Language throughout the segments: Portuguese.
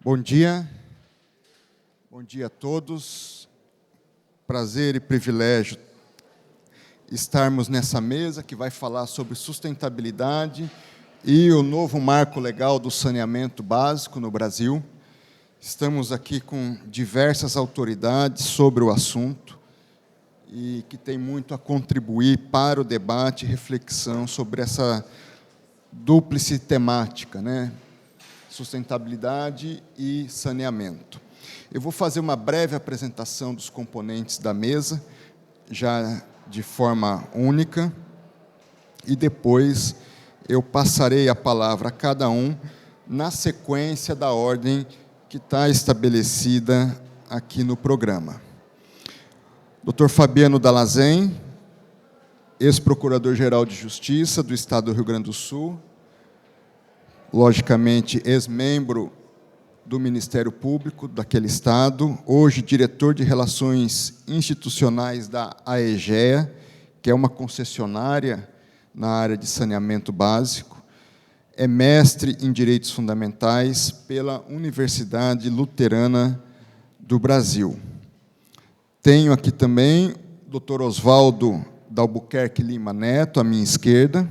Bom dia a todos. Prazer e privilégio estarmos nessa mesa que vai falar sobre sustentabilidade e o novo marco legal do saneamento básico no Brasil. Estamos aqui com diversas autoridades sobre o assunto e que tem muito a contribuir para o debate e reflexão sobre essa dúplice temática, né? Sustentabilidade e saneamento. Eu vou fazer uma breve apresentação dos componentes da mesa, já de forma única, e depois eu passarei a palavra a cada um na sequência da ordem que está estabelecida aqui no programa. Dr. Fabiano Dalazen, ex-procurador-geral de Justiça do Estado do Rio Grande do Sul, logicamente ex-membro do Ministério Público daquele Estado, hoje diretor de Relações Institucionais da AEGEA, que é uma concessionária na área de saneamento básico, é mestre em Direitos Fundamentais pela Universidade Luterana do Brasil. Tenho aqui também o Dr. Oswaldo Dalbuquerque Lima Neto, à minha esquerda,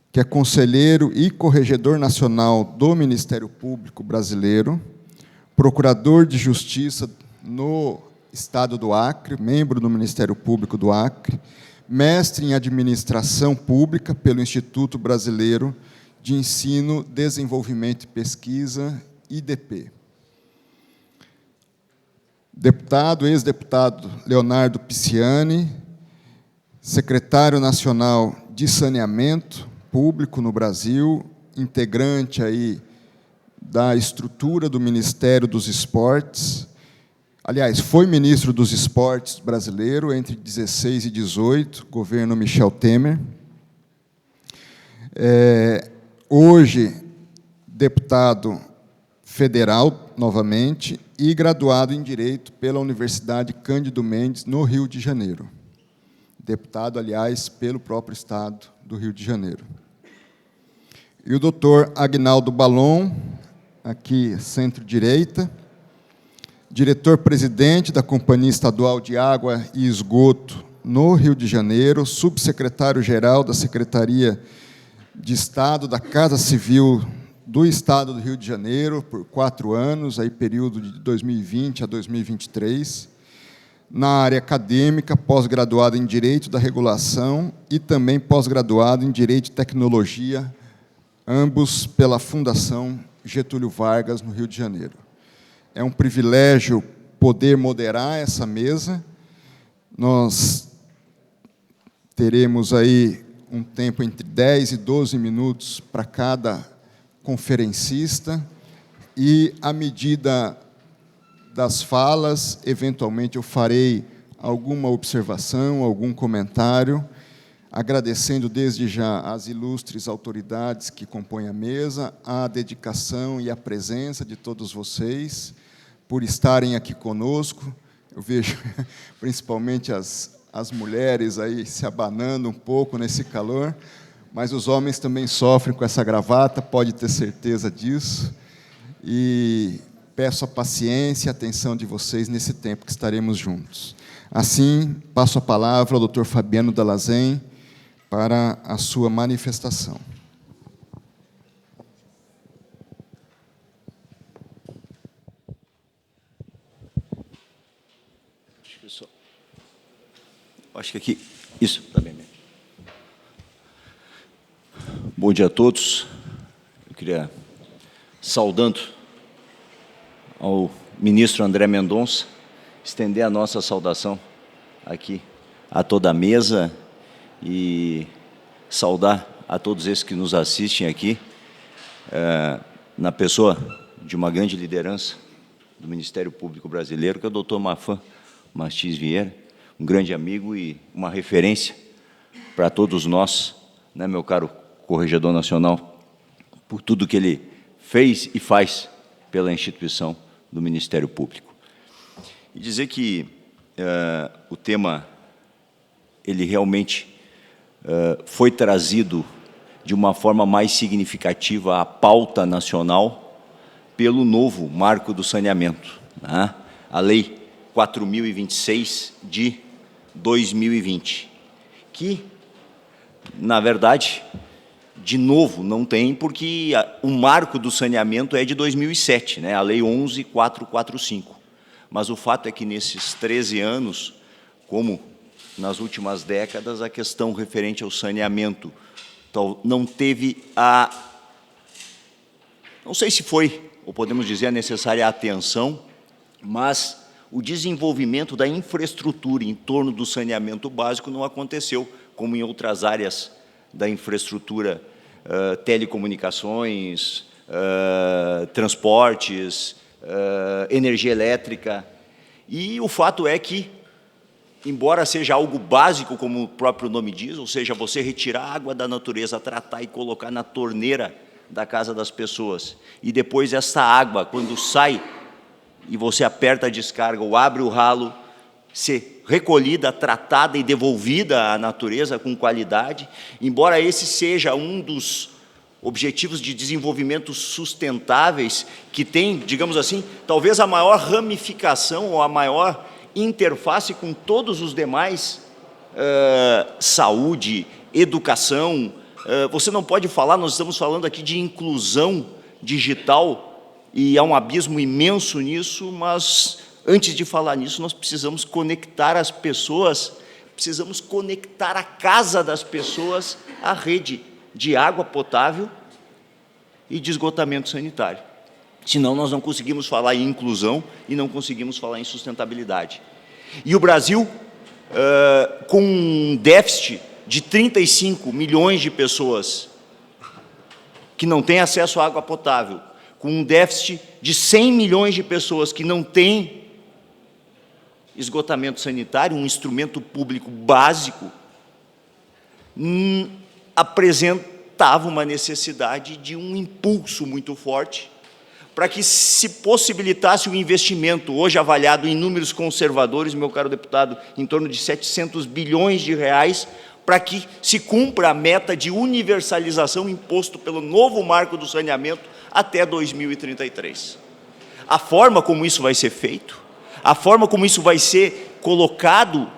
que é conselheiro e corregedor nacional do Ministério Público Brasileiro, procurador de Justiça no Estado do Acre, membro do Ministério Público do Acre, mestre em Administração Pública pelo Instituto Brasileiro de Ensino, Desenvolvimento e Pesquisa, IDP. Deputado, ex-deputado Leonardo Pisciani, secretário nacional de Saneamento Público no Brasil, integrante aí da estrutura do Ministério dos Esportes. Aliás, foi ministro dos Esportes brasileiro entre 16 e 18, governo Michel Temer. Hoje, deputado federal, novamente, e graduado em Direito pela Universidade Cândido Mendes, no Rio de Janeiro. Deputado, aliás, pelo próprio Estado do Rio de Janeiro. E o doutor Agnaldo Balon, aqui centro-direita, diretor-presidente da Companhia Estadual de Água e Esgoto no Rio de Janeiro, subsecretário-geral da Secretaria de Estado da Casa Civil do Estado do Rio de Janeiro por 4 anos, aí período de 2020 a 2023, na área acadêmica, pós-graduado em Direito da Regulação e também pós-graduado em Direito e Tecnologia, ambos pela Fundação Getúlio Vargas, no Rio de Janeiro. É um privilégio poder moderar essa mesa. Nós teremos aí um tempo entre 10 e 12 minutos para cada conferencista e, à medida das falas, eventualmente eu farei alguma observação, algum comentário, agradecendo desde já às ilustres autoridades que compõem a mesa, a dedicação e a presença de todos vocês, por estarem aqui conosco. Eu vejo principalmente as mulheres aí se abanando um pouco nesse calor, mas os homens também sofrem com essa gravata, pode ter certeza disso, e peço a paciência e a atenção de vocês nesse tempo que estaremos juntos. Assim, passo a palavra ao Dr. Fabiano Dalazen para a sua manifestação. Acho que aqui... Isso, está bem. Bom dia a todos. Eu queria, saudando ao ministro André Mendonça, estender a nossa saudação aqui a toda a mesa e saudar a todos esses que nos assistem aqui, na pessoa de uma grande liderança do Ministério Público Brasileiro, que é o doutor Mafan Martins Vieira, um grande amigo e uma referência para todos nós, né, meu caro corregedor nacional, por tudo que ele fez e faz pela instituição do Ministério Público. E dizer que o tema, ele realmente foi trazido de uma forma mais significativa à pauta nacional pelo novo marco do saneamento, né? A Lei 4.026 de 2020, que, na verdade, de novo, não tem, porque o marco do saneamento é de 2007, né? A Lei 11.445. Mas o fato é que, nesses 13 anos, como nas últimas décadas, a questão referente ao saneamento não teve não sei se foi, ou podemos dizer, a necessária atenção, mas o desenvolvimento da infraestrutura em torno do saneamento básico não aconteceu, como em outras áreas da infraestrutura, telecomunicações, transportes, energia elétrica. E o fato é que, embora seja algo básico, como o próprio nome diz, ou seja, você retirar a água da natureza, tratar e colocar na torneira da casa das pessoas, e depois essa água, quando sai e você aperta a descarga ou abre o ralo, ser recolhida, tratada e devolvida à natureza com qualidade, embora esse seja um dos objetivos de desenvolvimento sustentáveis, que tem, digamos assim, talvez a maior ramificação ou a maior interface com todos os demais, saúde, educação. Você não pode falar, nós estamos falando aqui de inclusão digital, e há um abismo imenso nisso, mas antes de falar nisso, nós precisamos conectar as pessoas, precisamos conectar a casa das pessoas à rede de água potável e de esgotamento sanitário. Senão, nós não conseguimos falar em inclusão e não conseguimos falar em sustentabilidade. E o Brasil, com um déficit de 35 milhões de pessoas que não têm acesso à água potável, com um déficit de 100 milhões de pessoas que não têm esgotamento sanitário, um instrumento público básico, apresentava uma necessidade de um impulso muito forte para que se possibilitasse o investimento, hoje avaliado em números conservadores, meu caro deputado, em torno de 700 bilhões de reais, para que se cumpra a meta de universalização imposto pelo novo marco do saneamento até 2033. A forma como isso vai ser feito, a forma como isso vai ser colocado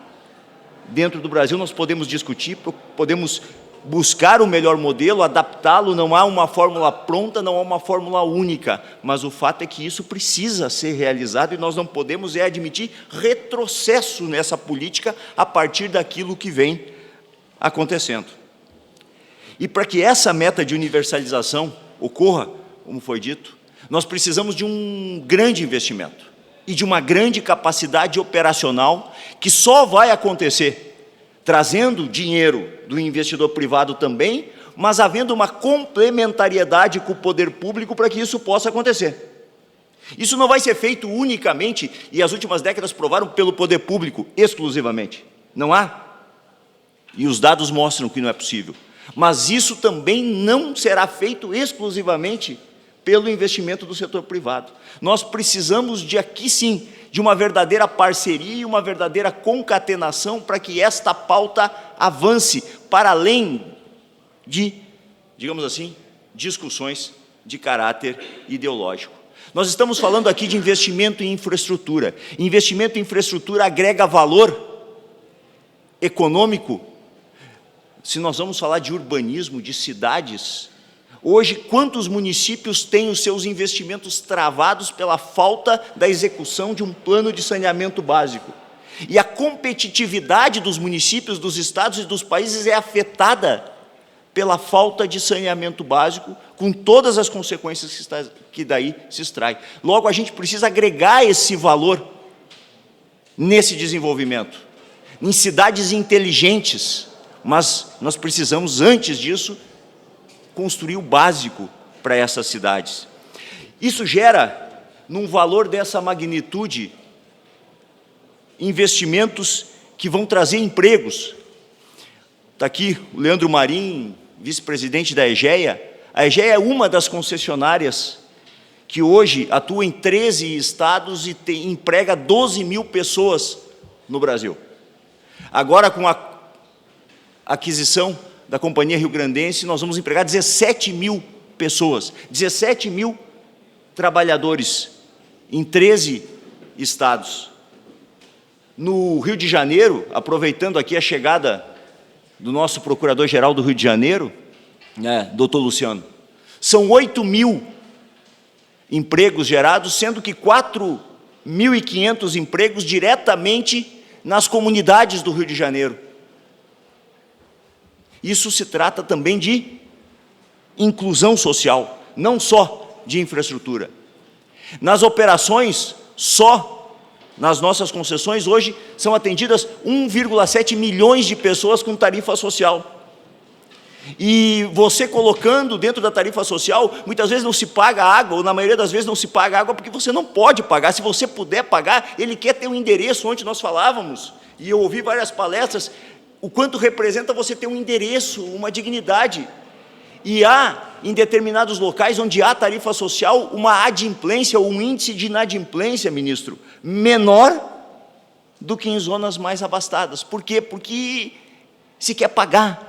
dentro do Brasil, nós podemos discutir, podemos buscar o melhor modelo, adaptá-lo, não há uma fórmula pronta, não há uma fórmula única, mas o fato é que isso precisa ser realizado e nós não podemos admitir retrocesso nessa política a partir daquilo que vem acontecendo. E para que essa meta de universalização ocorra, como foi dito, nós precisamos de um grande investimento e de uma grande capacidade operacional que só vai acontecer trazendo dinheiro do investidor privado também, mas havendo uma complementariedade com o poder público para que isso possa acontecer. Isso não vai ser feito unicamente, e as últimas décadas provaram, pelo poder público exclusivamente. Não há. E os dados mostram que não é possível. Mas isso também não será feito exclusivamente pelo investimento do setor privado. Nós precisamos de, aqui sim, de uma verdadeira parceria e uma verdadeira concatenação para que esta pauta avance para além de, digamos assim, discussões de caráter ideológico. Nós estamos falando aqui de investimento em infraestrutura. Investimento em infraestrutura agrega valor econômico. Se nós vamos falar de urbanismo, de cidades, hoje, quantos municípios têm os seus investimentos travados pela falta da execução de um plano de saneamento básico? E a competitividade dos municípios, dos estados e dos países é afetada pela falta de saneamento básico, com todas as consequências que daí se extrai. Logo, a gente precisa agregar esse valor nesse desenvolvimento, em cidades inteligentes, mas nós precisamos, antes disso, construir o básico para essas cidades. Isso gera, num valor dessa magnitude, investimentos que vão trazer empregos. Está aqui o Leandro Marim, vice-presidente da EGEA. A EGEA é uma das concessionárias que hoje atua em 13 estados e emprega 12 mil pessoas no Brasil. Agora, com a aquisição da Companhia Rio Grandense, nós vamos empregar 17 mil pessoas, 17 mil trabalhadores em 13 estados. No Rio de Janeiro, aproveitando aqui a chegada do nosso Procurador-Geral do Rio de Janeiro, doutor Luciano, são 8.000 empregos gerados, sendo que 4.500 empregos diretamente nas comunidades do Rio de Janeiro. Isso se trata também de inclusão social, não só de infraestrutura. Nas operações, só nas nossas concessões, hoje, são atendidas 1,7 milhões de pessoas com tarifa social. E você colocando dentro da tarifa social, muitas vezes não se paga água, ou na maioria das vezes não se paga água porque você não pode pagar. Se você puder pagar, ele quer ter um endereço onde nós falávamos. E eu ouvi várias palestras, o quanto representa você ter um endereço, uma dignidade. E há, em determinados locais onde há tarifa social, uma adimplência, ou um índice de inadimplência, ministro, menor do que em zonas mais abastadas. Por quê? Porque se quer pagar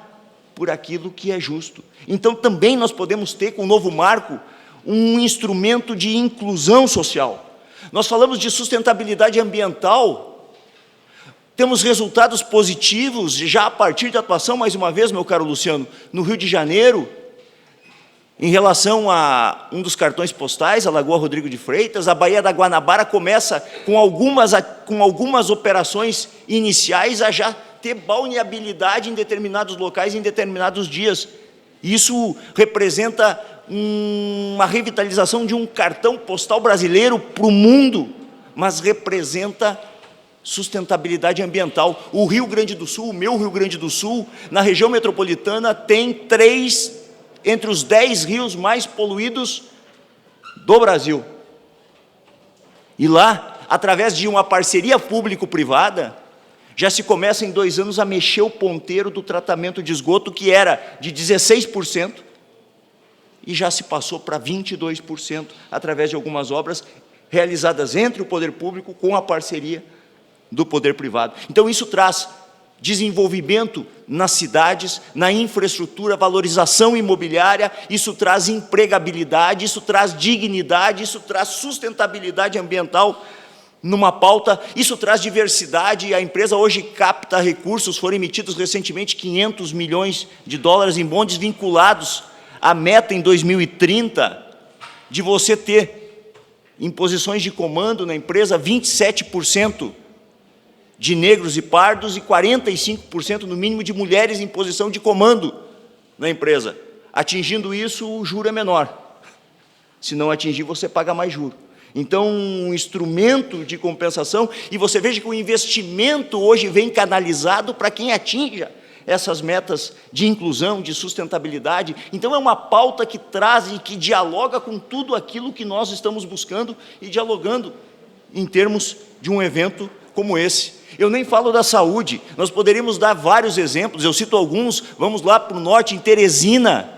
por aquilo que é justo. Então, também nós podemos ter, com o novo marco, um instrumento de inclusão social. Nós falamos de sustentabilidade ambiental, temos resultados positivos, já a partir da atuação, mais uma vez, meu caro Luciano, no Rio de Janeiro, em relação a um dos cartões postais, a Lagoa Rodrigo de Freitas, a Baía da Guanabara começa com algumas operações iniciais a já ter balneabilidade em determinados locais, em determinados dias. Isso representa uma revitalização de um cartão postal brasileiro para o mundo, mas representa sustentabilidade ambiental. O Rio Grande do Sul, o meu Rio Grande do Sul, na região metropolitana, tem 3 entre os 10 rios mais poluídos do Brasil. E lá, através de uma parceria público-privada, já se começa em 2 anos a mexer o ponteiro do tratamento de esgoto, que era de 16%, e já se passou para 22%, através de algumas obras realizadas entre o poder público com a parceria do poder privado. Então, isso traz desenvolvimento nas cidades, na infraestrutura, valorização imobiliária, isso traz empregabilidade, isso traz dignidade, isso traz sustentabilidade ambiental numa pauta, isso traz diversidade. A empresa hoje capta recursos, foram emitidos recentemente 500 milhões de dólares em bondes vinculados à meta em 2030 de você ter em posições de comando na empresa 27% de negros e pardos e 45% no mínimo de mulheres em posição de comando na empresa. Atingindo isso, o juro é menor. Se não atingir, você paga mais juro. Então, um instrumento de compensação, e você veja que o investimento hoje vem canalizado para quem atinja essas metas de inclusão, de sustentabilidade. Então, é uma pauta que traz e que dialoga com tudo aquilo que nós estamos buscando e dialogando em termos de um evento como esse. Eu nem falo da saúde, nós poderíamos dar vários exemplos, eu cito alguns. Vamos lá para o norte, em Teresina.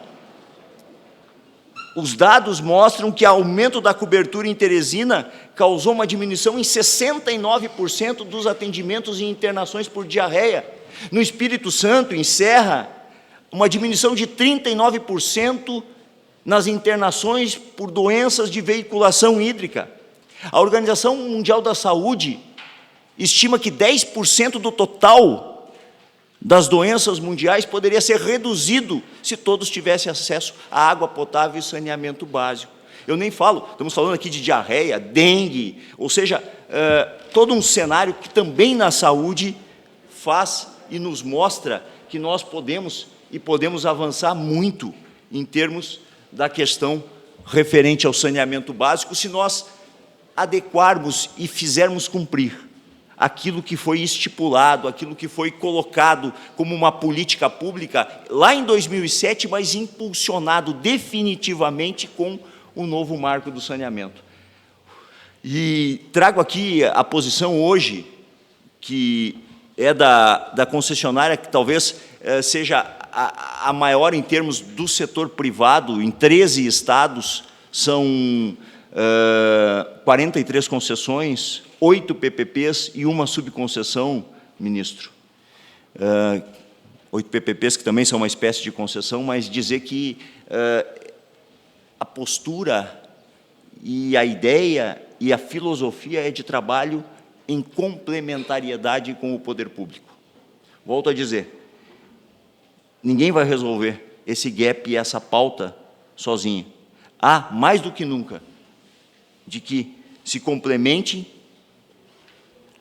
Os dados mostram que o aumento da cobertura em Teresina causou uma diminuição em 69% dos atendimentos e internações por diarreia. No Espírito Santo, em Serra, uma diminuição de 39% nas internações por doenças de veiculação hídrica. A Organização Mundial da Saúde estima que 10% do total das doenças mundiais poderia ser reduzido se todos tivessem acesso à água potável e saneamento básico. Eu nem falo, estamos falando aqui de diarreia, dengue, ou seja, todo um cenário que também na saúde faz e nos mostra que nós podemos avançar muito em termos da questão referente ao saneamento básico, se nós adequarmos e fizermos cumprir aquilo que foi estipulado, aquilo que foi colocado como uma política pública lá em 2007, mas impulsionado definitivamente com o novo marco do saneamento. E trago aqui a posição hoje, que é da concessionária, que talvez seja a maior em termos do setor privado, em 13 estados, são 43 concessões, 8 PPPs e uma subconcessão, ministro. 8 PPPs que também são uma espécie de concessão, mas dizer que a postura e a ideia e a filosofia é de trabalho em complementariedade com o poder público. Volto a dizer, ninguém vai resolver esse gap e essa pauta sozinho. Há, mais do que nunca, de que se complemente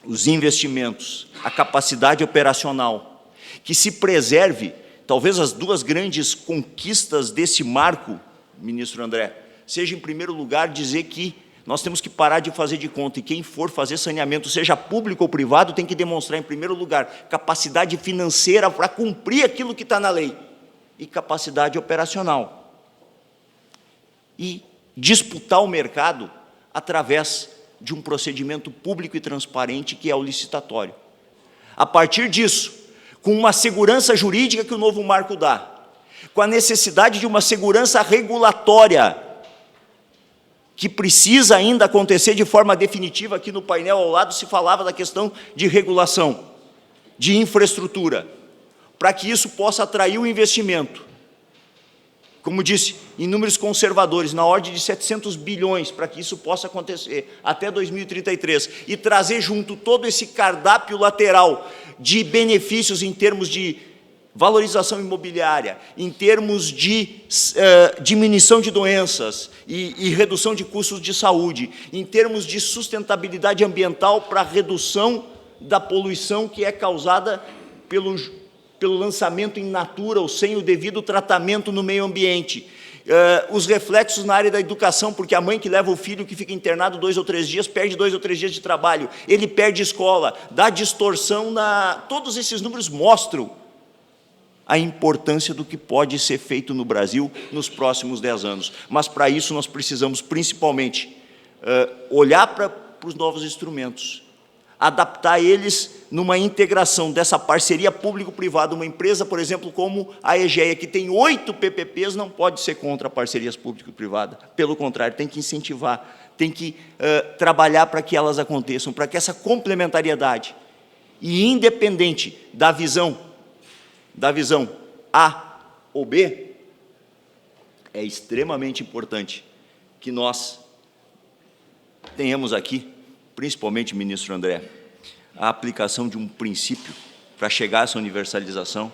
os investimentos, a capacidade operacional, que se preserve, talvez as duas grandes conquistas desse marco, ministro André, seja, em primeiro lugar, dizer que nós temos que parar de fazer de conta, e quem for fazer saneamento, seja público ou privado, tem que demonstrar, em primeiro lugar, capacidade financeira para cumprir aquilo que está na lei, e capacidade operacional. E disputar o mercado através de um procedimento público e transparente, que é o licitatório. A partir disso, com uma segurança jurídica que o novo marco dá, com a necessidade de uma segurança regulatória, que precisa ainda acontecer de forma definitiva. Aqui no painel ao lado se falava da questão de regulação, de infraestrutura, para que isso possa atrair o investimento. Como disse, em números conservadores, na ordem de 700 bilhões, para que isso possa acontecer até 2033, e trazer junto todo esse cardápio lateral de benefícios em termos de valorização imobiliária, em termos de diminuição de doenças e redução de custos de saúde, em termos de sustentabilidade ambiental para a redução da poluição que é causada pelo lançamento in natura ou sem o devido tratamento no meio ambiente. Os reflexos na área da educação, porque a mãe que leva o filho que fica internado 2 ou 3 dias, perde 2 ou 3 dias de trabalho, ele perde escola, dá distorção Todos esses números mostram a importância do que pode ser feito no Brasil nos próximos 10 anos. Mas, para isso, nós precisamos, principalmente, olhar para os novos instrumentos, adaptar eles numa integração dessa parceria público-privada. Uma empresa, por exemplo, como a EGEA, que tem 8 PPPs, não pode ser contra parcerias público-privada. Pelo contrário, tem que incentivar, tem que trabalhar para que elas aconteçam, para que essa complementariedade, e independente da visão A ou B, é extremamente importante que nós tenhamos aqui, principalmente, ministro André, a aplicação de um princípio para chegar a essa universalização,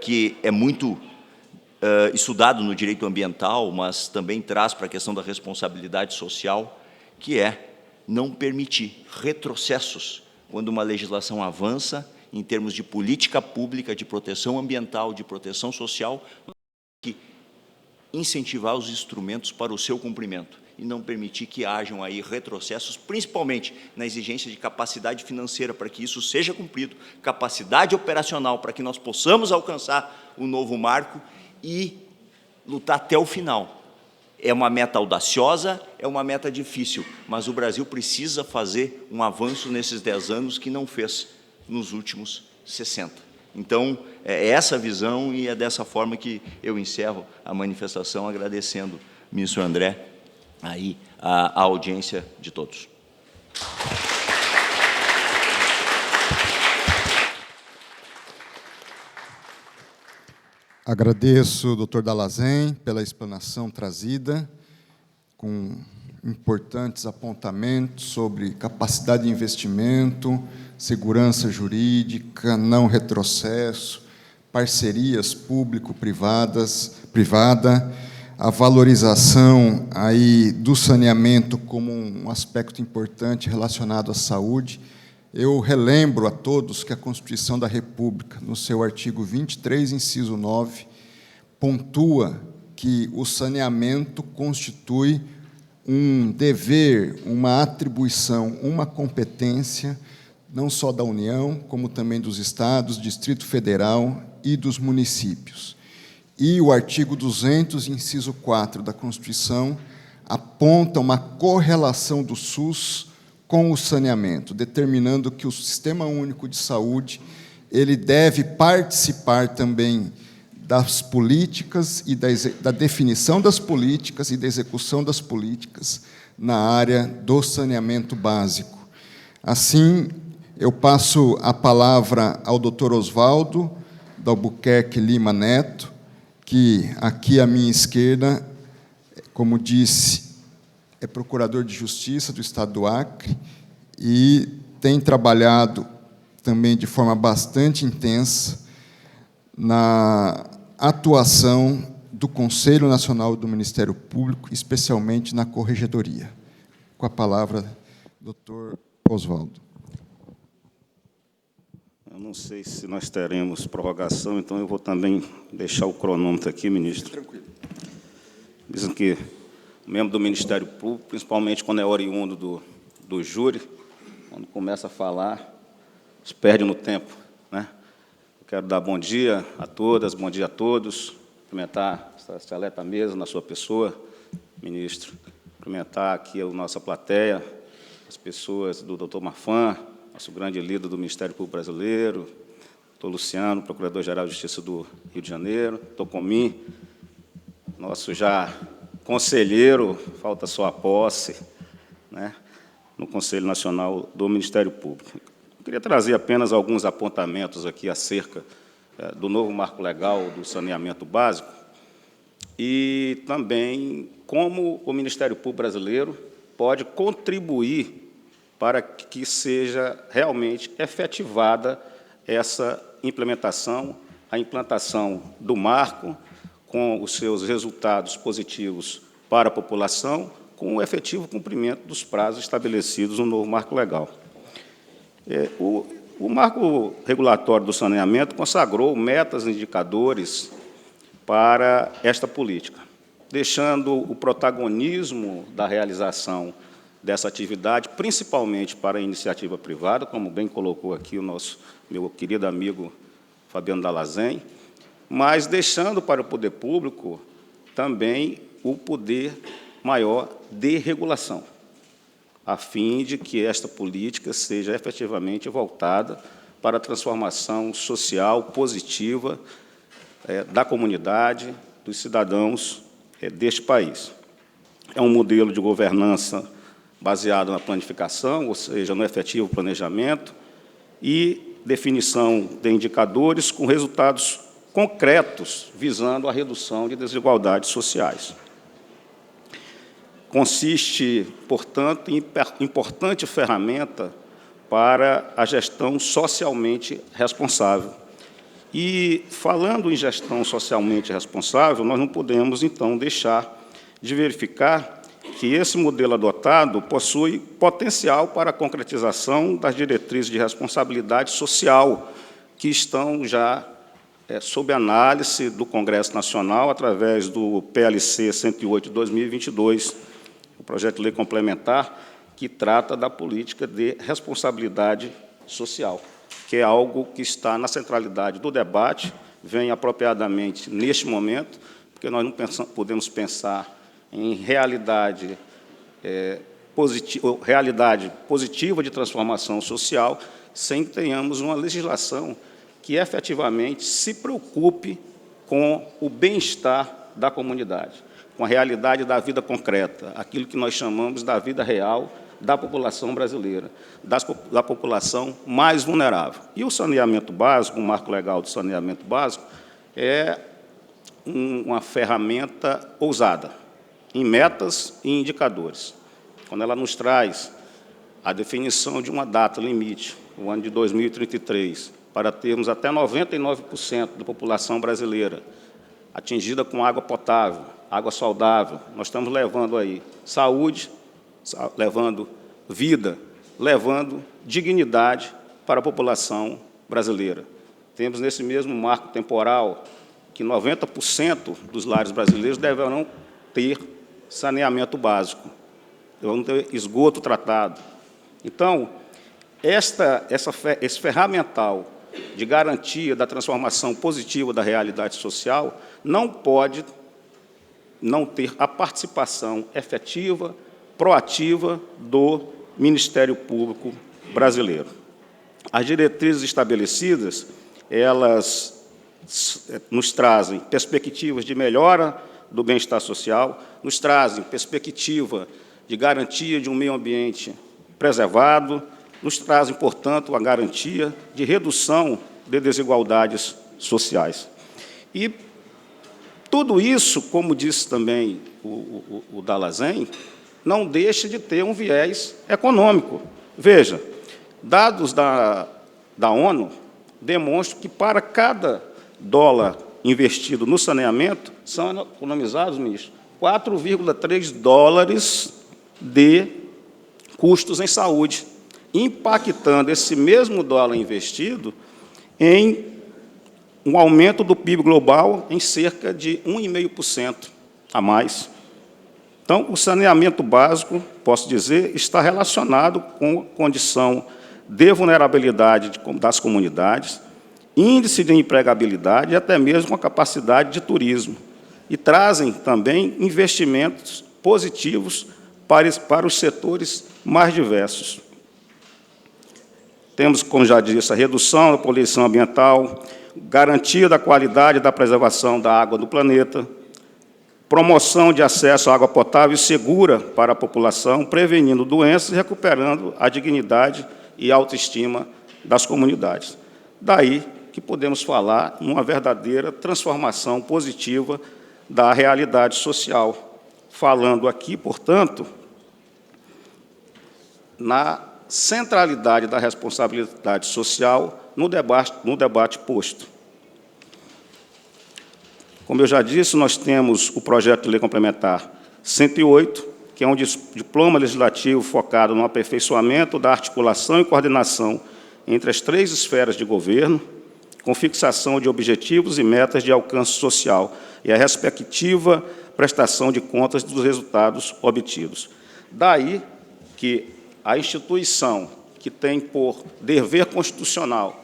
que é muito estudado no direito ambiental, mas também traz para a questão da responsabilidade social, que é não permitir retrocessos quando uma legislação avança em termos de política pública, de proteção ambiental, de proteção social, que incentivar os instrumentos para o seu cumprimento e não permitir que hajam aí retrocessos, principalmente na exigência de capacidade financeira para que isso seja cumprido, capacidade operacional para que nós possamos alcançar o novo marco e lutar até o final. É uma meta audaciosa, é uma meta difícil, mas o Brasil precisa fazer um avanço nesses 10 anos que não fez nos últimos 60. Então, é essa visão e é dessa forma que eu encerro a manifestação, agradecendo, ministro André, aí a audiência de todos. Agradeço, doutor Dallazen, pela explanação trazida, com importantes apontamentos sobre capacidade de investimento, segurança jurídica, não retrocesso, parcerias público-privada, a valorização aí do saneamento como um aspecto importante relacionado à saúde. Eu relembro a todos que a Constituição da República, no seu artigo 23, inciso 9, pontua que o saneamento constitui um dever, uma atribuição, uma competência, não só da União, como também dos Estados, Distrito Federal e dos municípios. E o artigo 200, inciso 4 da Constituição, aponta uma correlação do SUS com o saneamento, determinando que o Sistema Único de Saúde ele deve participar também das políticas e da definição das políticas e da execução das políticas na área do saneamento básico. Assim, eu passo a palavra ao doutor Oswaldo Albuquerque Lima Neto, que aqui à minha esquerda, como disse, é procurador de Justiça do Estado do Acre e tem trabalhado também de forma bastante intensa na atuação do Conselho Nacional do Ministério Público, especialmente na Corregedoria. Com a palavra, doutor Oswaldo. Eu não sei se nós teremos prorrogação, então eu vou também deixar o cronômetro aqui, ministro. Tranquilo. Dizem que o membro do Ministério Público, principalmente quando é oriundo do júri, quando começa a falar, se perde no tempo, né? Eu quero dar bom dia a todas, bom dia a todos, cumprimentar essa seleta mesa na sua pessoa, ministro, cumprimentar aqui a nossa plateia, as pessoas do doutor Marfan, nosso grande líder do Ministério Público Brasileiro, doutor Luciano, Procurador-Geral de Justiça do Rio de Janeiro, doutor Comim, nosso já conselheiro, falta só a posse, né, no Conselho Nacional do Ministério Público. Eu queria trazer apenas alguns apontamentos aqui acerca do novo marco legal do saneamento básico e também como o Ministério Público brasileiro pode contribuir para que seja realmente efetivada essa implementação, a implantação do marco, com os seus resultados positivos para a população, com o efetivo cumprimento dos prazos estabelecidos no novo marco legal. O marco regulatório do saneamento consagrou metas e indicadores para esta política, deixando o protagonismo da realização dessa atividade, principalmente para a iniciativa privada, como bem colocou aqui o meu querido amigo Fabiano Dalazen, mas deixando para o poder público também o poder maior de regulação, a fim de que esta política seja efetivamente voltada para a transformação social positiva da comunidade, dos cidadãos deste país. É um modelo de governança baseado na planificação, ou seja, no efetivo planejamento, e definição de indicadores com resultados concretos, visando a redução de desigualdades sociais. Consiste, portanto, em importante ferramenta para a gestão socialmente responsável. E, falando em gestão socialmente responsável, nós não podemos, então, deixar de verificar que esse modelo adotado possui potencial para a concretização das diretrizes de responsabilidade social que estão já sob análise do Congresso Nacional através do PLC 108 de 2022, o projeto de lei complementar que trata da política de responsabilidade social, que é algo que está na centralidade do debate, vem apropriadamente neste momento, porque nós não podemos pensar em realidade positiva de transformação social sem que tenhamos uma legislação que efetivamente se preocupe com o bem-estar da comunidade, com a realidade da vida concreta, aquilo que nós chamamos da vida real da população brasileira, da população mais vulnerável. E o saneamento básico, o marco legal do saneamento básico, é uma ferramenta ousada, em metas e indicadores. Quando ela nos traz a definição de uma data limite, o ano de 2033, para termos até 99% da população brasileira atingida com água potável, água saudável, nós estamos levando aí saúde, levando vida, levando dignidade para a população brasileira. Temos nesse mesmo marco temporal que 90% dos lares brasileiros deverão ter saneamento básico, deverão ter esgoto tratado. Então, esse ferramental de garantia da transformação positiva da realidade social não pode não ter a participação efetiva, proativa do Ministério Público brasileiro. As diretrizes estabelecidas, elas nos trazem perspectivas de melhora do bem-estar social, nos trazem perspectiva de garantia de um meio ambiente preservado, nos trazem, portanto, a garantia de redução de desigualdades sociais. E tudo isso, como disse também o Dalazen, não deixe de ter um viés econômico. Veja, dados da ONU demonstram que, para cada dólar investido no saneamento, são economizados, ministro, 4,3 dólares de custos em saúde, impactando esse mesmo dólar investido em um aumento do PIB global em cerca de 1,5% a mais. Então, o saneamento básico, posso dizer, está relacionado com condição de vulnerabilidade das comunidades, índice de empregabilidade e até mesmo a capacidade de turismo. E trazem também investimentos positivos para os setores mais diversos. Temos, como já disse, a redução da poluição ambiental, garantia da qualidade e da preservação da água do planeta, promoção de acesso à água potável e segura para a população, prevenindo doenças e recuperando a dignidade e autoestima das comunidades. Daí que podemos falar em uma verdadeira transformação positiva da realidade social. Falando aqui, portanto, na centralidade da responsabilidade social no debate posto. Como eu já disse, nós temos o projeto de lei complementar 108, que é um diploma legislativo focado no aperfeiçoamento da articulação e coordenação entre as 3 esferas de governo, com fixação de objetivos e metas de alcance social e a respectiva prestação de contas dos resultados obtidos. Daí que a instituição que tem por dever constitucional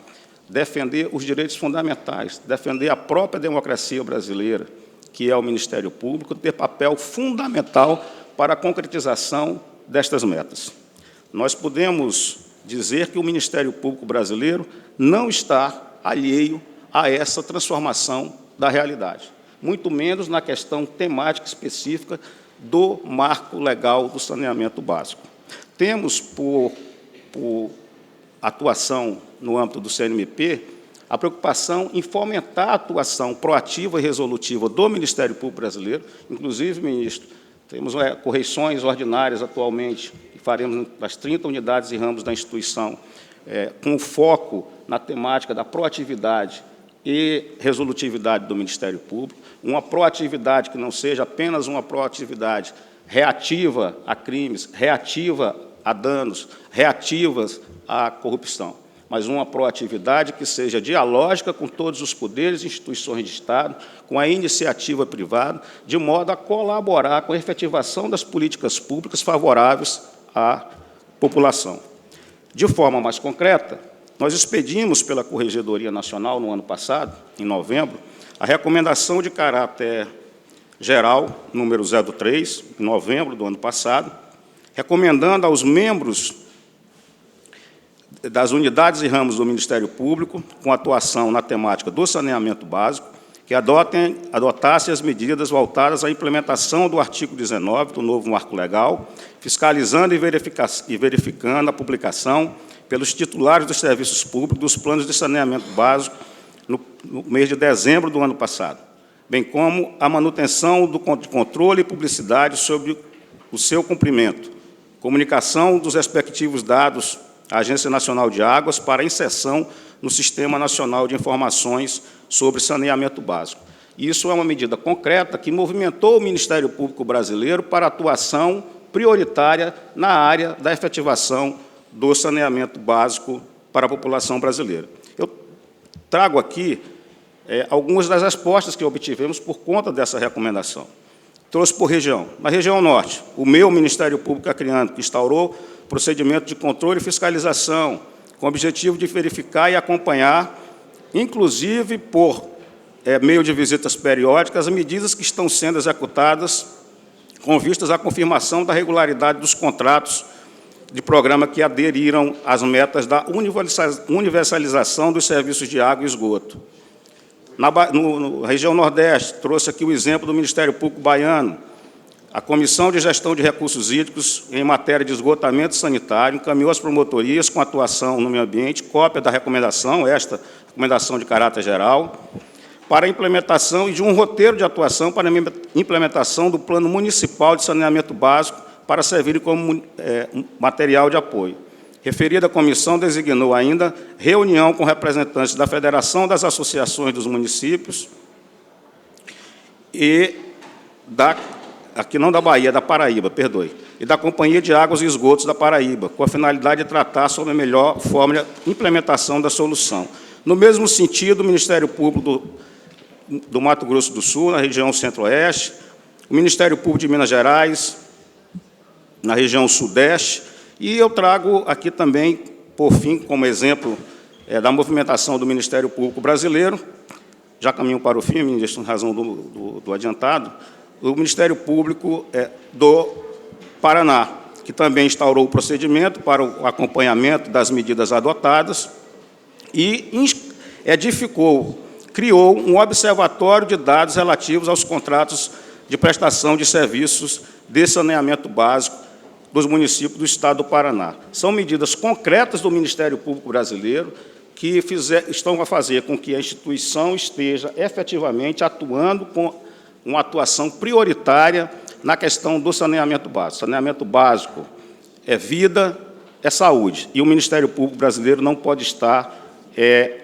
defender os direitos fundamentais, defender a própria democracia brasileira, que é o Ministério Público, ter papel fundamental para a concretização destas metas. Nós podemos dizer que o Ministério Público brasileiro não está alheio a essa transformação da realidade, muito menos na questão temática específica do marco legal do saneamento básico. Temos, por atuação no âmbito do CNMP, a preocupação em fomentar a atuação proativa e resolutiva do Ministério Público brasileiro. Inclusive, ministro, temos correições ordinárias atualmente, que faremos nas 30 unidades e ramos da instituição, com foco na temática da proatividade e resolutividade do Ministério Público, uma proatividade que não seja apenas uma proatividade reativa a crimes, reativa a danos, reativas à corrupção, mas uma proatividade que seja dialógica com todos os poderes e instituições de Estado, com a iniciativa privada, de modo a colaborar com a efetivação das políticas públicas favoráveis à população. De forma mais concreta, nós expedimos pela Corregedoria Nacional, no ano passado, em novembro, a recomendação de caráter geral, número 03, em novembro do ano passado, recomendando aos membros das unidades e ramos do Ministério Público, com atuação na temática do saneamento básico, que adotassem as medidas voltadas à implementação do artigo 19 do novo marco legal, fiscalizando e verificando a publicação pelos titulares dos serviços públicos dos planos de saneamento básico no mês de dezembro do ano passado, bem como a manutenção do controle e publicidade sobre o seu cumprimento, comunicação dos respectivos dados à Agência Nacional de Águas para inserção no Sistema Nacional de Informações sobre Saneamento Básico. Isso é uma medida concreta que movimentou o Ministério Público brasileiro para atuação prioritária na área da efetivação do saneamento básico para a população brasileira. Eu trago aqui algumas das respostas que obtivemos por conta dessa recomendação. Trouxe por região. Na região norte, o meu Ministério Público Acreano, que instaurou procedimento de controle e fiscalização, com o objetivo de verificar e acompanhar, inclusive por meio de visitas periódicas, as medidas que estão sendo executadas com vistas à confirmação da regularidade dos contratos de programa que aderiram às metas da universalização dos serviços de água e esgoto. Na região Nordeste, trouxe aqui o exemplo do Ministério Público baiano. A Comissão de Gestão de Recursos Hídricos, em matéria de esgotamento sanitário, encaminhou às promotorias com atuação no meio ambiente, cópia da recomendação, esta recomendação de caráter geral, para a implementação e de um roteiro de atuação para a implementação do Plano Municipal de Saneamento Básico para servirem como material de apoio. Referida comissão designou ainda reunião com representantes da Federação das Associações dos Municípios e aqui não da Bahia, da Paraíba, perdoe, e da Companhia de Águas e Esgotos da Paraíba, com a finalidade de tratar sobre a melhor forma de implementação da solução. No mesmo sentido, o Ministério Público do Mato Grosso do Sul, na região Centro-Oeste, o Ministério Público de Minas Gerais, na região Sudeste, e eu trago aqui também, por fim, como exemplo da movimentação do Ministério Público brasileiro, já caminho para o fim, ministro, em razão do adiantado, o Ministério Público do Paraná, que também instaurou o procedimento para o acompanhamento das medidas adotadas e criou um observatório de dados relativos aos contratos de prestação de serviços de saneamento básico dos municípios do Estado do Paraná. São medidas concretas do Ministério Público brasileiro que estão a fazer com que a instituição esteja efetivamente atuando com uma atuação prioritária na questão do saneamento básico. Saneamento básico é vida, é saúde, e o Ministério Público brasileiro não pode estar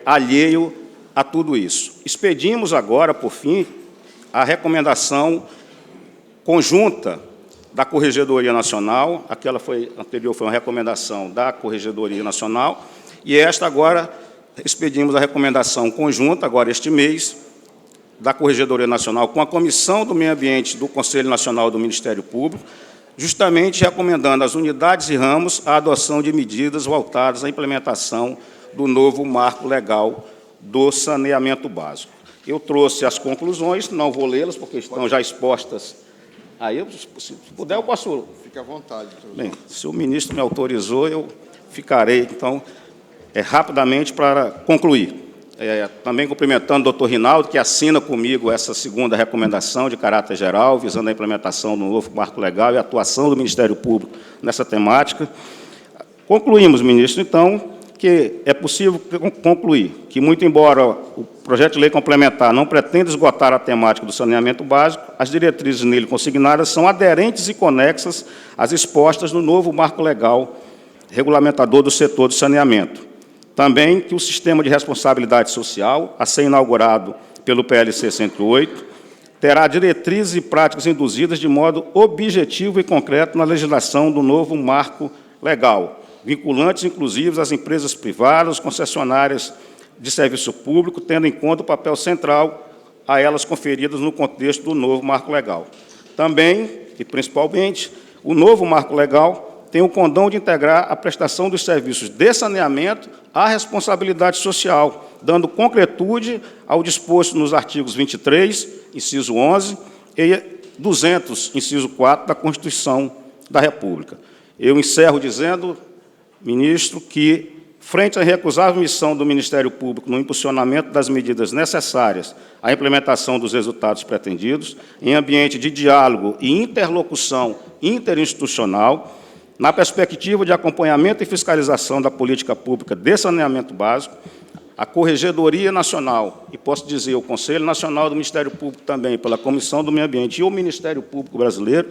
alheio a tudo isso. Expedimos agora, por fim, a recomendação conjunta da Corregedoria Nacional, aquela anterior foi uma recomendação da Corregedoria Nacional, e esta agora expedimos a recomendação conjunta, agora este mês, da Corregedoria Nacional com a Comissão do Meio Ambiente do Conselho Nacional do Ministério Público, justamente recomendando às unidades e ramos a adoção de medidas voltadas à implementação do novo marco legal do saneamento básico. Eu trouxe as conclusões, não vou lê-las, porque estão já expostas. Aí, se puder, eu posso... Fique à vontade, doutor. Bem, se o ministro me autorizou, eu ficarei, então, rapidamente para concluir. Também cumprimentando o doutor Rinaldo, que assina comigo essa segunda recomendação de caráter geral, visando a implementação do novo marco legal e a atuação do Ministério Público nessa temática. Concluímos, ministro, então, que é possível concluir que, muito embora o projeto de lei complementar não pretenda esgotar a temática do saneamento básico, as diretrizes nele consignadas são aderentes e conexas às expostas no novo marco legal regulamentador do setor do saneamento. Também que o sistema de responsabilidade social, a ser inaugurado pelo PLC 108, terá diretrizes e práticas induzidas de modo objetivo e concreto na legislação do novo marco legal, vinculantes, inclusive, às empresas privadas, concessionárias de serviço público, tendo em conta o papel central a elas conferidas no contexto do novo marco legal. Também, e principalmente, o novo marco legal tem o condão de integrar a prestação dos serviços de saneamento à responsabilidade social, dando concretude ao disposto nos artigos 23, inciso 11, e 200, inciso 4, da Constituição da República. Eu encerro dizendo, ministro, que, frente à irrecusável missão do Ministério Público no impulsionamento das medidas necessárias à implementação dos resultados pretendidos, em ambiente de diálogo e interlocução interinstitucional, na perspectiva de acompanhamento e fiscalização da política pública de saneamento básico, a Corregedoria Nacional, e posso dizer, o Conselho Nacional do Ministério Público também, pela Comissão do Meio Ambiente e o Ministério Público Brasileiro,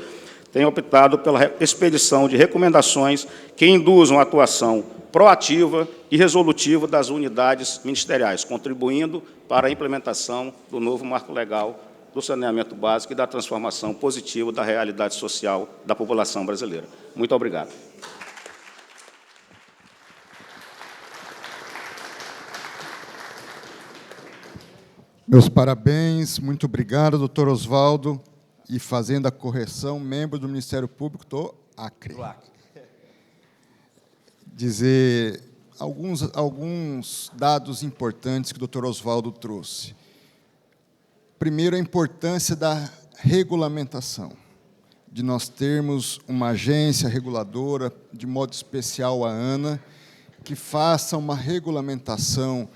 tem optado pela expedição de recomendações que induzam a atuação proativa e resolutiva das unidades ministeriais, contribuindo para a implementação do novo marco legal do saneamento básico e da transformação positiva da realidade social da população brasileira. Muito obrigado. Meus parabéns, muito obrigado, doutor Oswaldo. E fazendo a correção, membro do Ministério Público do Acre. Dizer alguns dados importantes que o doutor Oswaldo trouxe. Primeiro, a importância da regulamentação, de nós termos uma agência reguladora, de modo especial a ANA, que faça uma regulamentação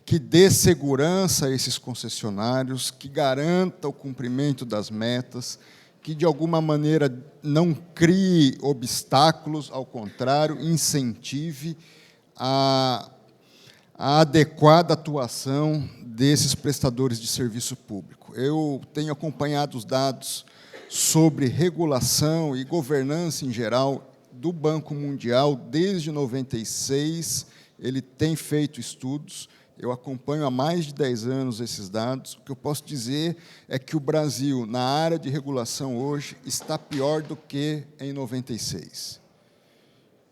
que dê segurança a esses concessionários, que garanta o cumprimento das metas, que, de alguma maneira, não crie obstáculos, ao contrário, incentive a adequada atuação desses prestadores de serviço público. Eu tenho acompanhado os dados sobre regulação e governança em geral do Banco Mundial. Desde 96, ele tem feito estudos. Eu acompanho há mais de 10 anos esses dados. O que eu posso dizer é que o Brasil, na área de regulação hoje, está pior do que em 96.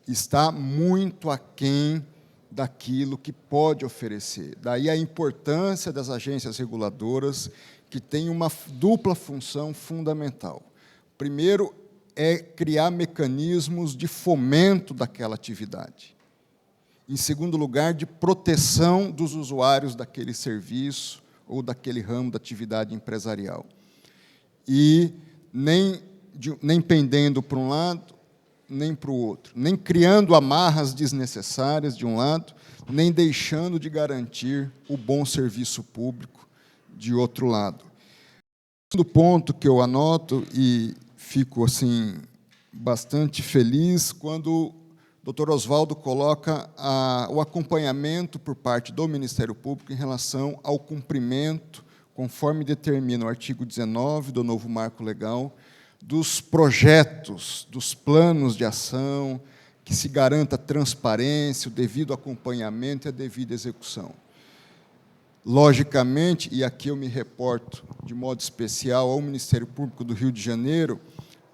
Está muito aquém daquilo que pode oferecer. Daí a importância das agências reguladoras, que têm uma dupla função fundamental. Primeiro, é criar mecanismos de fomento daquela atividade. Em segundo lugar, de proteção dos usuários daquele serviço ou daquele ramo da atividade empresarial. E nem pendendo para um lado, nem para o outro, nem criando amarras desnecessárias de um lado, nem deixando de garantir o bom serviço público de outro lado. O segundo ponto que eu anoto, e fico assim bastante feliz, quando o Dr. Oswaldo coloca o acompanhamento por parte do Ministério Público em relação ao cumprimento, conforme determina o artigo 19 do novo marco legal, dos projetos, dos planos de ação, que se garanta a transparência, o devido acompanhamento e a devida execução. Logicamente, e aqui eu me reporto de modo especial ao Ministério Público do Rio de Janeiro,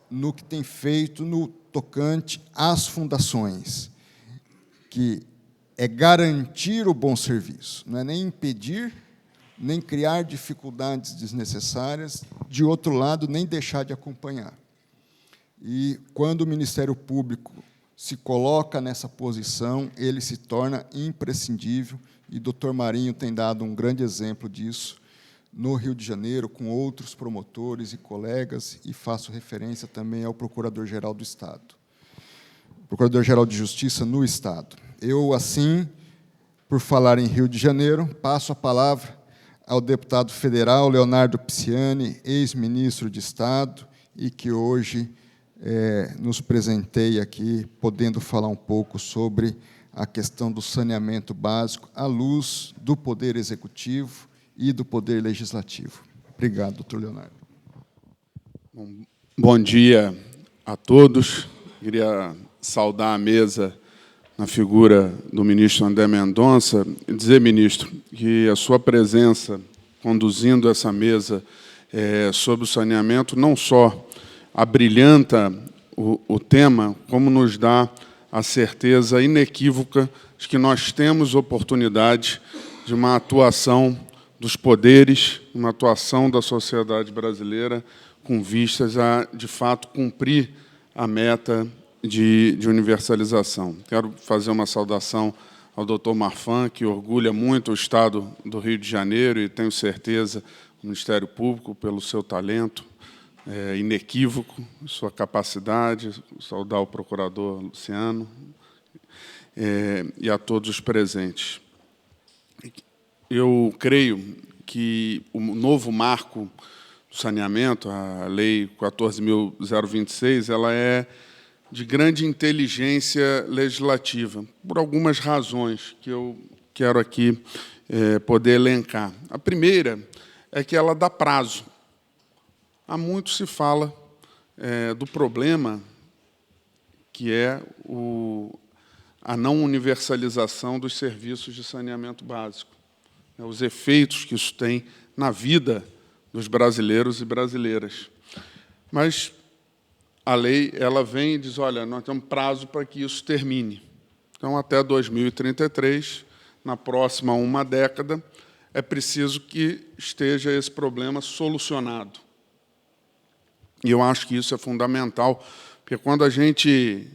no que tem feito no tocante às fundações, que é garantir o bom serviço, não é nem impedir, nem criar dificuldades desnecessárias, de outro lado, nem deixar de acompanhar. E, quando o Ministério Público se coloca nessa posição, ele se torna imprescindível, e o Dr. Marinho tem dado um grande exemplo disso no Rio de Janeiro, com outros promotores e colegas, e faço referência também ao Procurador-Geral do Estado, Procurador-Geral de Justiça no Estado. Eu, assim, por falar em Rio de Janeiro, passo a palavra ao deputado federal Leonardo Pisciani, ex-ministro de Estado, e que hoje nos presenteia aqui, podendo falar um pouco sobre a questão do saneamento básico à luz do Poder Executivo e do Poder Legislativo. Obrigado, doutor Leonardo. Bom dia a todos. Queria saudar a mesa na figura do ministro André Mendonça e dizer, ministro, que a sua presença conduzindo essa mesa sobre o saneamento não só abrilhanta o tema, como nos dá a certeza inequívoca de que nós temos oportunidade de uma atuação dos poderes, uma atuação da sociedade brasileira com vistas a, de fato, cumprir a meta de universalização. Quero fazer uma saudação ao doutor Marfan, que orgulha muito o Estado do Rio de Janeiro, e tenho certeza, o Ministério Público, pelo seu talento inequívoco, sua capacidade, saudar o procurador Luciano e a todos os presentes. Eu creio que o novo marco do saneamento, a Lei 14.026, ela é de grande inteligência legislativa, por algumas razões que eu quero aqui poder elencar. A primeira é que ela dá prazo. Há muito se fala do problema que é a não universalização dos serviços de saneamento básico, os efeitos que isso tem na vida dos brasileiros e brasileiras. Mas a lei ela vem e diz, olha, nós temos prazo para que isso termine. Então, até 2033, na próxima uma década, é preciso que esteja esse problema solucionado. E eu acho que isso é fundamental, porque quando a gente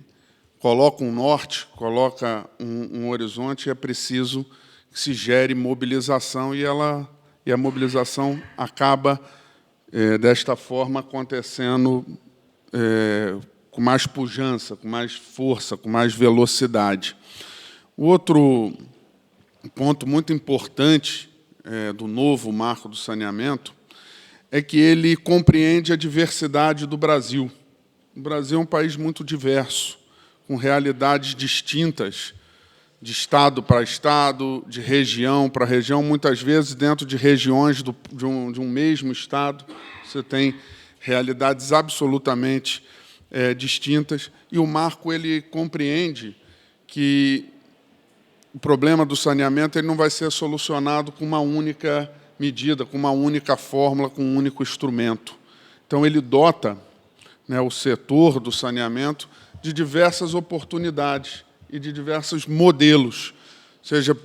coloca um norte, coloca um horizonte, é preciso que se gere mobilização, e a mobilização acaba, desta forma, acontecendo com mais pujança, com mais força, com mais velocidade. O outro ponto muito importante do novo marco do saneamento é que ele compreende a diversidade do Brasil. O Brasil é um país muito diverso, com realidades distintas, de estado para estado, de região para região. Muitas vezes, dentro de regiões de um mesmo estado, você tem realidades absolutamente distintas, e o marco ele compreende que o problema do saneamento ele não vai ser solucionado com uma única medida, com uma única fórmula, com um único instrumento. Então, ele dota, né, o setor do saneamento de diversas oportunidades e de diversos modelos, seja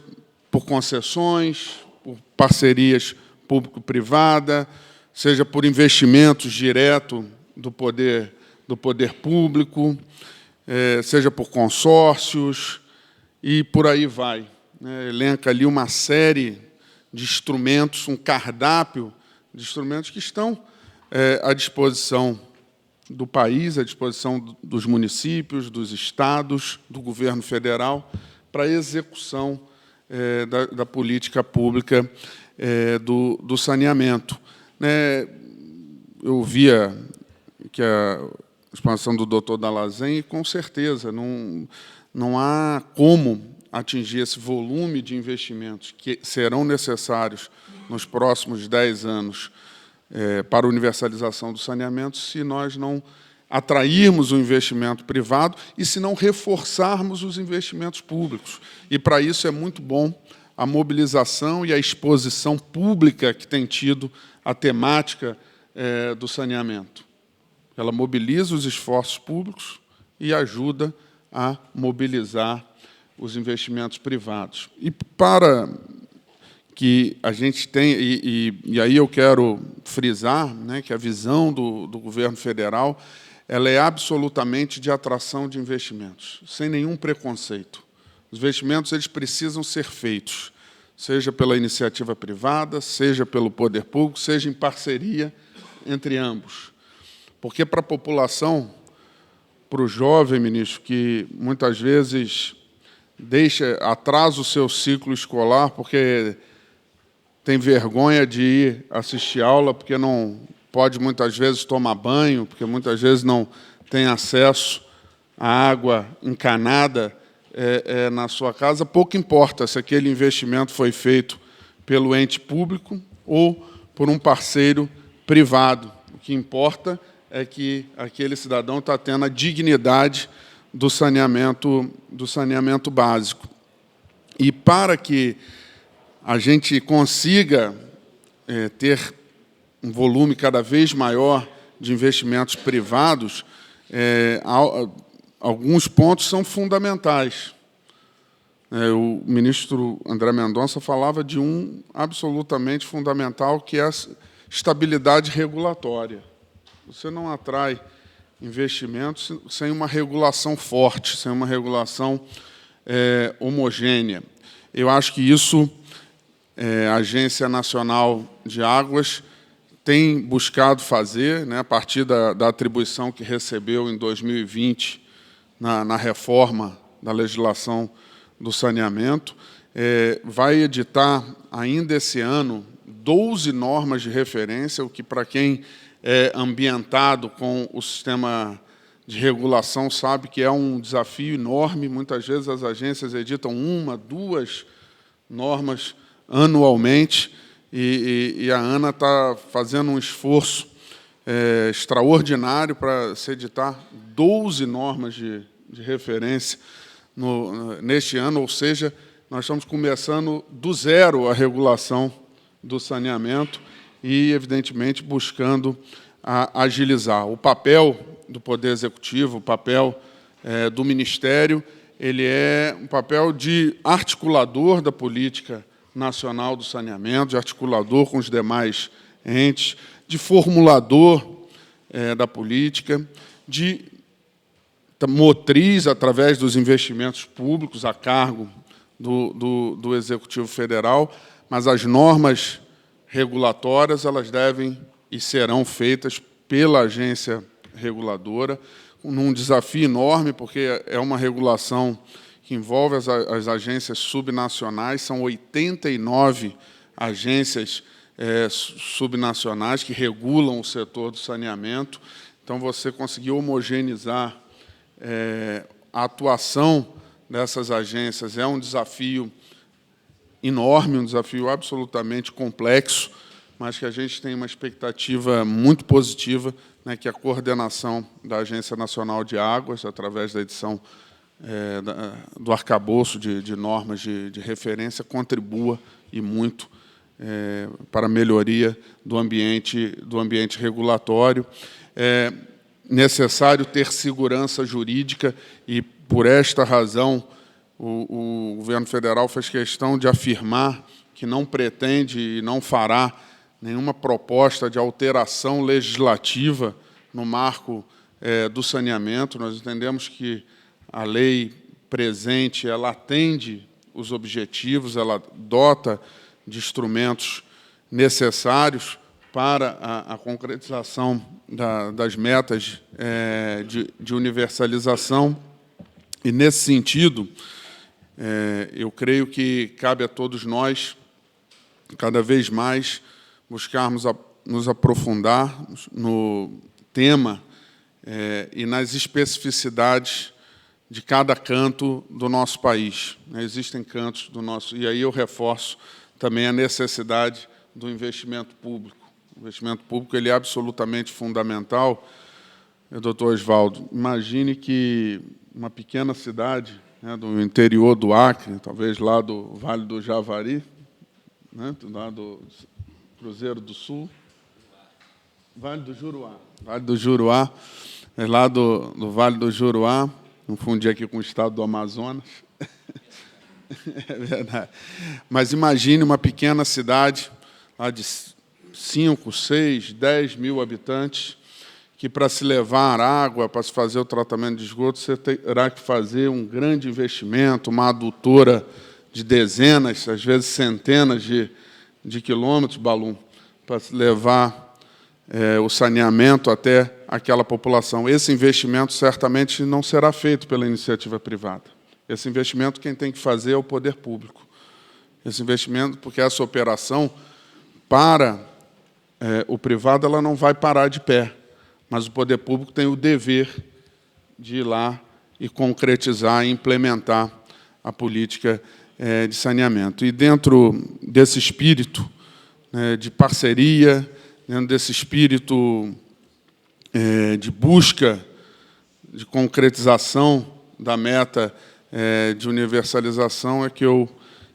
por concessões, por parcerias público-privada, seja por investimentos direto do poder público, seja por consórcios, e por aí vai. Elenca ali uma série de instrumentos, um cardápio de instrumentos que estão à disposição do país, à disposição dos municípios, dos estados, do governo federal, para a execução da política pública do saneamento. Eu via que a expansão do doutor Dallazen, e, com certeza, não há como atingir esse volume de investimentos que serão necessários nos próximos 10 anos para a universalização do saneamento se nós não atrairmos o investimento privado e se não reforçarmos os investimentos públicos. E, para isso, é muito bom a mobilização e a exposição pública que tem tido a temática do saneamento. Ela mobiliza os esforços públicos e ajuda a mobilizar os investimentos privados. E para que a gente tenha, e aí eu quero frisar, né, que a visão do governo federal ela é absolutamente de atração de investimentos, sem nenhum preconceito. Os investimentos eles precisam ser feitos, seja pela iniciativa privada, seja pelo poder público, seja em parceria entre ambos. Porque para a população, para o jovem, ministro, que muitas vezes atrasa o seu ciclo escolar porque tem vergonha de ir assistir aula, porque não pode, muitas vezes, tomar banho, porque muitas vezes não tem acesso à água encanada na sua casa, pouco importa se aquele investimento foi feito pelo ente público ou por um parceiro privado. O que importa é que aquele cidadão está tendo a dignidade do saneamento básico. E para que a gente consiga ter um volume cada vez maior de investimentos privados, alguns pontos são fundamentais. O ministro André Mendonça falava de um absolutamente fundamental, que é a estabilidade regulatória. Você não atrai investimentos sem uma regulação forte, sem uma regulação homogênea. Eu acho que isso a Agência Nacional de Águas tem buscado fazer, né, a partir da atribuição que recebeu em 2020 na reforma da legislação do saneamento. Vai editar ainda esse ano 12 normas de referência, o que, para quem é ambientado com o sistema de regulação, sabe que é um desafio enorme. Muitas vezes as agências editam 1, 2 normas anualmente, e a ANA está fazendo um esforço extraordinário para se editar 12 normas de referência neste ano, ou seja, nós estamos começando do zero a regulação do saneamento e, evidentemente, buscando agilizar. O papel do Poder Executivo, o papel do Ministério, ele é um papel de articulador da política nacional do saneamento, de articulador com os demais entes, de formulador da política, de motriz através dos investimentos públicos a cargo do Executivo Federal, mas as normas regulatórias elas devem e serão feitas pela agência reguladora, num desafio enorme, porque é uma regulação que envolve as agências subnacionais, são 89 agências subnacionais que regulam o setor do saneamento. Então, você conseguiu homogeneizar a atuação dessas agências é um desafio enorme, um desafio absolutamente complexo, mas que a gente tem uma expectativa muito positiva, né, que a coordenação da Agência Nacional de Águas, através da edição do arcabouço de normas de referência, contribua e muito para a melhoria do ambiente regulatório. É necessário ter segurança jurídica e, por esta razão, o governo federal fez questão de afirmar que não pretende e não fará nenhuma proposta de alteração legislativa no marco do saneamento. Nós entendemos que a lei presente ela atende os objetivos, ela dota de instrumentos necessários para a concretização das metas de universalização. E, nesse sentido, eu creio que cabe a todos nós, cada vez mais, buscarmos nos aprofundar no tema e nas especificidades de cada canto do nosso país. Existem cantos do nosso... E aí eu reforço também a necessidade do investimento público. O investimento público ele é absolutamente fundamental. Doutor Oswaldo, imagine que uma pequena cidade, né, do interior do Acre, talvez lá do Vale do Javari, né, lá do Cruzeiro do Sul, Vale do Juruá, lá do Vale do Juruá, confundi aqui com o estado do Amazonas. É verdade. Mas imagine uma pequena cidade, lá de 5, 6, 10 mil habitantes, que para se levar água, para se fazer o tratamento de esgoto, você terá que fazer um grande investimento, uma adutora de dezenas, às vezes centenas de quilômetros, Balum, para se levar o saneamento até aquela população. Esse investimento certamente não será feito pela iniciativa privada. Esse investimento quem tem que fazer é o poder público. Esse investimento, porque essa operação, para o privado, ela não vai parar de pé, mas o poder público tem o dever de ir lá e concretizar e implementar a política de saneamento. E, dentro desse espírito de parceria, dentro desse espírito de busca, de concretização da meta de universalização, é que eu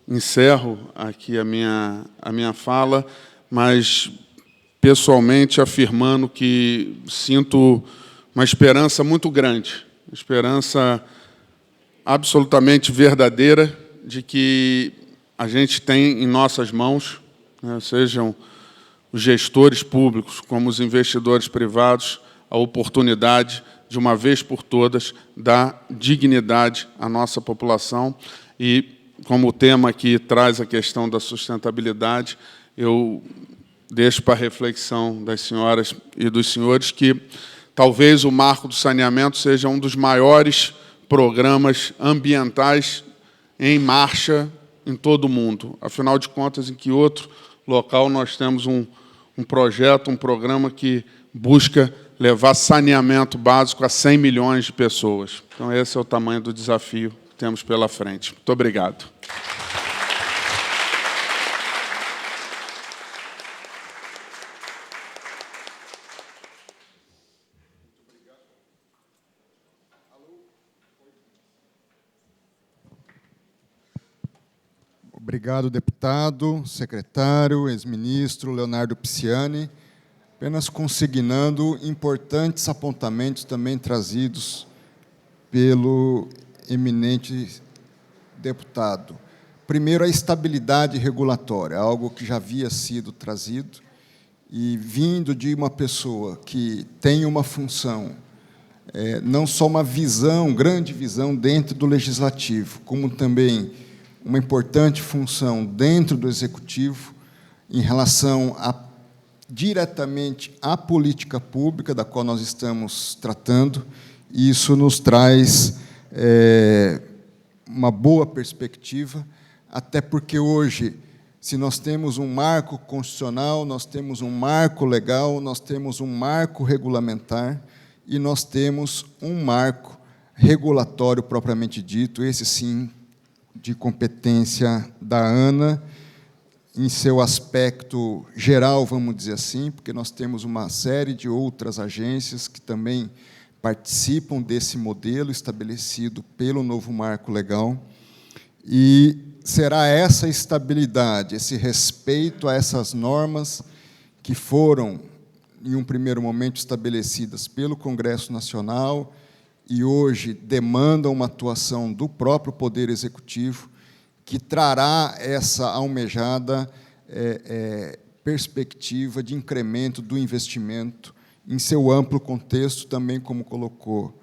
encerro aqui a minha fala, mas, pessoalmente, afirmando que sinto uma esperança muito grande, uma esperança absolutamente verdadeira de que a gente tem em nossas mãos, né, sejam os gestores públicos como os investidores privados, a oportunidade de, uma vez por todas, dar dignidade à nossa população. E, como o tema aqui traz a questão da sustentabilidade, eu deixo para a reflexão das senhoras e dos senhores que talvez o Marco do Saneamento seja um dos maiores programas ambientais em marcha em todo o mundo. Afinal de contas, em que outro local nós temos um projeto, um programa que busca levar saneamento básico a 100 milhões de pessoas. Então, esse é o tamanho do desafio que temos pela frente. Muito obrigado. Obrigado, deputado, secretário, ex-ministro Leonardo Pisciani. Apenas consignando importantes apontamentos também trazidos pelo eminente deputado. Primeiro, a estabilidade regulatória, algo que já havia sido trazido, e vindo de uma pessoa que tem uma função, não só uma visão, grande visão dentro do Legislativo, como também uma importante função dentro do Executivo em relação diretamente à política pública da qual nós estamos tratando, e isso nos traz uma boa perspectiva, até porque hoje, se nós temos um marco constitucional, nós temos um marco legal, nós temos um marco regulamentar e nós temos um marco regulatório propriamente dito, esse sim, de competência da ANA, em seu aspecto geral, vamos dizer assim, porque nós temos uma série de outras agências que também participam desse modelo estabelecido pelo novo marco legal, e será essa estabilidade, esse respeito a essas normas que foram, em um primeiro momento, estabelecidas pelo Congresso Nacional e hoje demandam uma atuação do próprio Poder Executivo, que trará essa almejada perspectiva de incremento do investimento em seu amplo contexto, também como colocou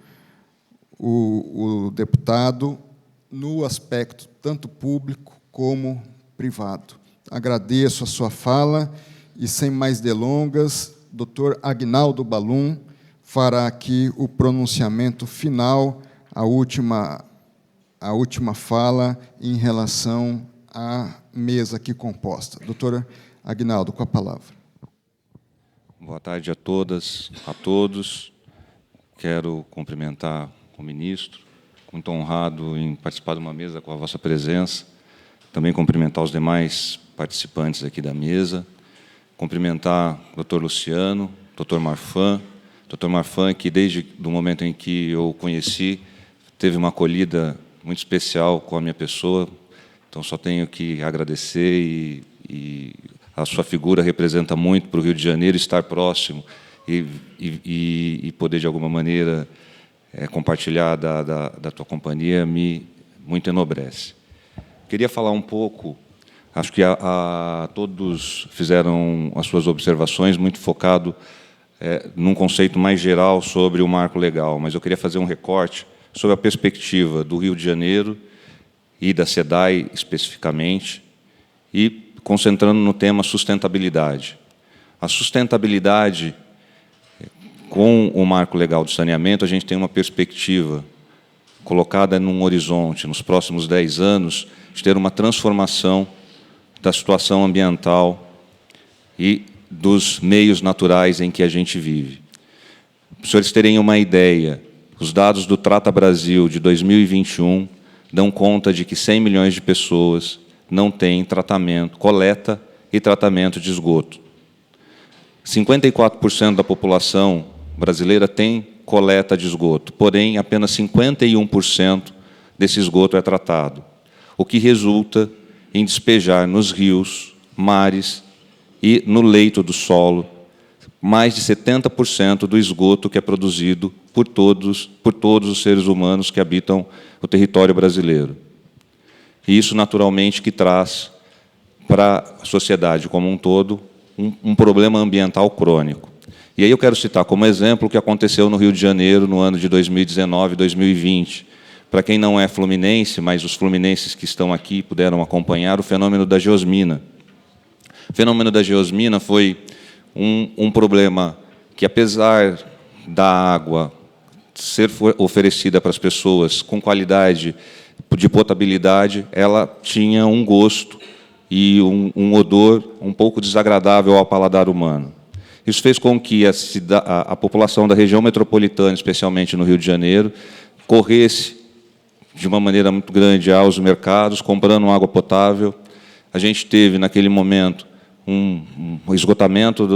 o deputado, no aspecto tanto público como privado. Agradeço a sua fala e, sem mais delongas, doutor Aguinaldo Balum fará aqui o pronunciamento final, a última fala em relação à mesa aqui composta. Doutor Aguinaldo, com a palavra. Boa tarde a todas, a todos. Quero cumprimentar o ministro, muito honrado em participar de uma mesa com a vossa presença. Também cumprimentar os demais participantes aqui da mesa. Cumprimentar o doutor Luciano, doutor Marfan, que desde o momento em que eu o conheci, teve uma acolhida muito especial com a minha pessoa, então só tenho que agradecer, e a sua figura representa muito para o Rio de Janeiro, estar próximo e poder, de alguma maneira, compartilhar da tua companhia me muito enobrece. Queria falar um pouco, acho que todos fizeram as suas observações, muito focado num conceito mais geral sobre o marco legal, mas eu queria fazer um recorte sobre a perspectiva do Rio de Janeiro e da SEDAI especificamente, e concentrando no tema sustentabilidade. A sustentabilidade, com o marco legal do saneamento, a gente tem uma perspectiva colocada num horizonte, nos próximos 10 anos, de ter uma transformação da situação ambiental e dos meios naturais em que a gente vive. Para os senhores terem uma ideia, os dados do Trata Brasil de 2021 dão conta de que 100 milhões de pessoas não têm tratamento, coleta e tratamento de esgoto. 54% da população brasileira tem coleta de esgoto, porém, apenas 51% desse esgoto é tratado, o que resulta em despejar nos rios, mares e no leito do solo mais de 70% do esgoto que é produzido por todos os seres humanos que habitam o território brasileiro. E isso, naturalmente, que traz para a sociedade como um todo um problema ambiental crônico. E aí eu quero citar como exemplo o que aconteceu no Rio de Janeiro no ano de 2019 e 2020. Para quem não é fluminense, mas os fluminenses que estão aqui puderam acompanhar o fenômeno da geosmina. O fenômeno da geosmina foi um problema que, apesar da água ser oferecida para as pessoas com qualidade de potabilidade, ela tinha um gosto e um odor um pouco desagradável ao paladar humano. Isso fez com que a população da região metropolitana, especialmente no Rio de Janeiro, corresse de uma maneira muito grande aos mercados, comprando água potável. A gente teve, naquele momento, um esgotamento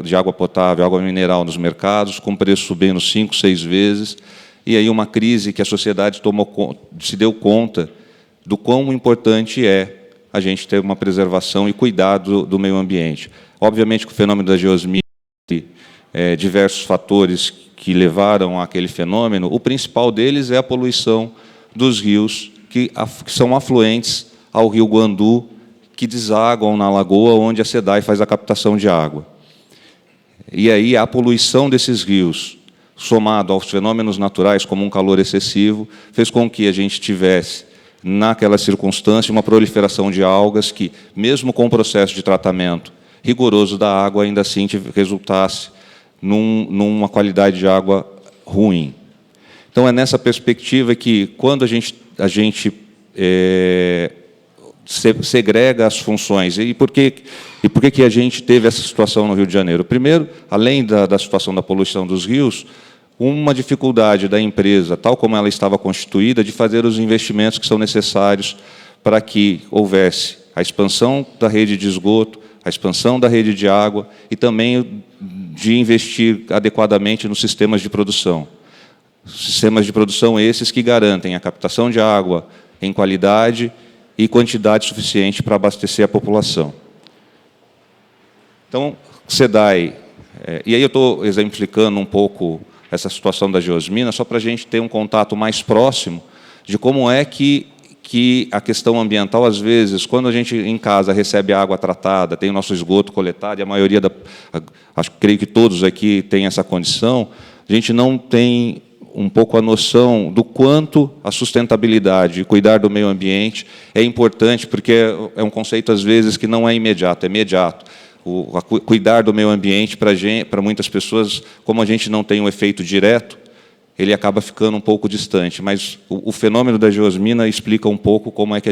de água potável, água mineral nos mercados, com preço subindo 5, 6 vezes, e aí uma crise que a sociedade se deu conta do quão importante é a gente ter uma preservação e cuidado do meio ambiente. Obviamente que o fenômeno da geosmina, diversos fatores que levaram àquele fenômeno, o principal deles é a poluição dos rios que são afluentes ao rio Guandu, que desaguam na lagoa onde a SEDAI faz a captação de água. E aí a poluição desses rios, somado aos fenômenos naturais, como um calor excessivo, fez com que a gente tivesse, naquela circunstância, uma proliferação de algas que, mesmo com o processo de tratamento rigoroso da água, ainda assim resultasse numa qualidade de água ruim. Então, é nessa perspectiva que, quando a gente segrega as funções. E por que a gente teve essa situação no Rio de Janeiro? Primeiro, além da situação da poluição dos rios, uma dificuldade da empresa, tal como ela estava constituída, de fazer os investimentos que são necessários para que houvesse a expansão da rede de esgoto, a expansão da rede de água e também de investir adequadamente nos sistemas de produção. Sistemas de produção esses que garantem a captação de água em qualidade e quantidade suficiente para abastecer a população. Então, SEDAI, e aí eu estou exemplificando um pouco essa situação da Geosmina, só para a gente ter um contato mais próximo de como é que a questão ambiental, às vezes, quando a gente em casa recebe água tratada, tem o nosso esgoto coletado, e a maioria, creio que todos aqui têm essa condição, a gente não tem um pouco a noção do quanto a sustentabilidade e cuidar do meio ambiente é importante, porque é um conceito, às vezes, que não é imediato, é imediato. Cuidar do meio ambiente, para muitas pessoas, como a gente não tem um efeito direto, ele acaba ficando um pouco distante. Mas o fenômeno da geosmina explica um pouco como é que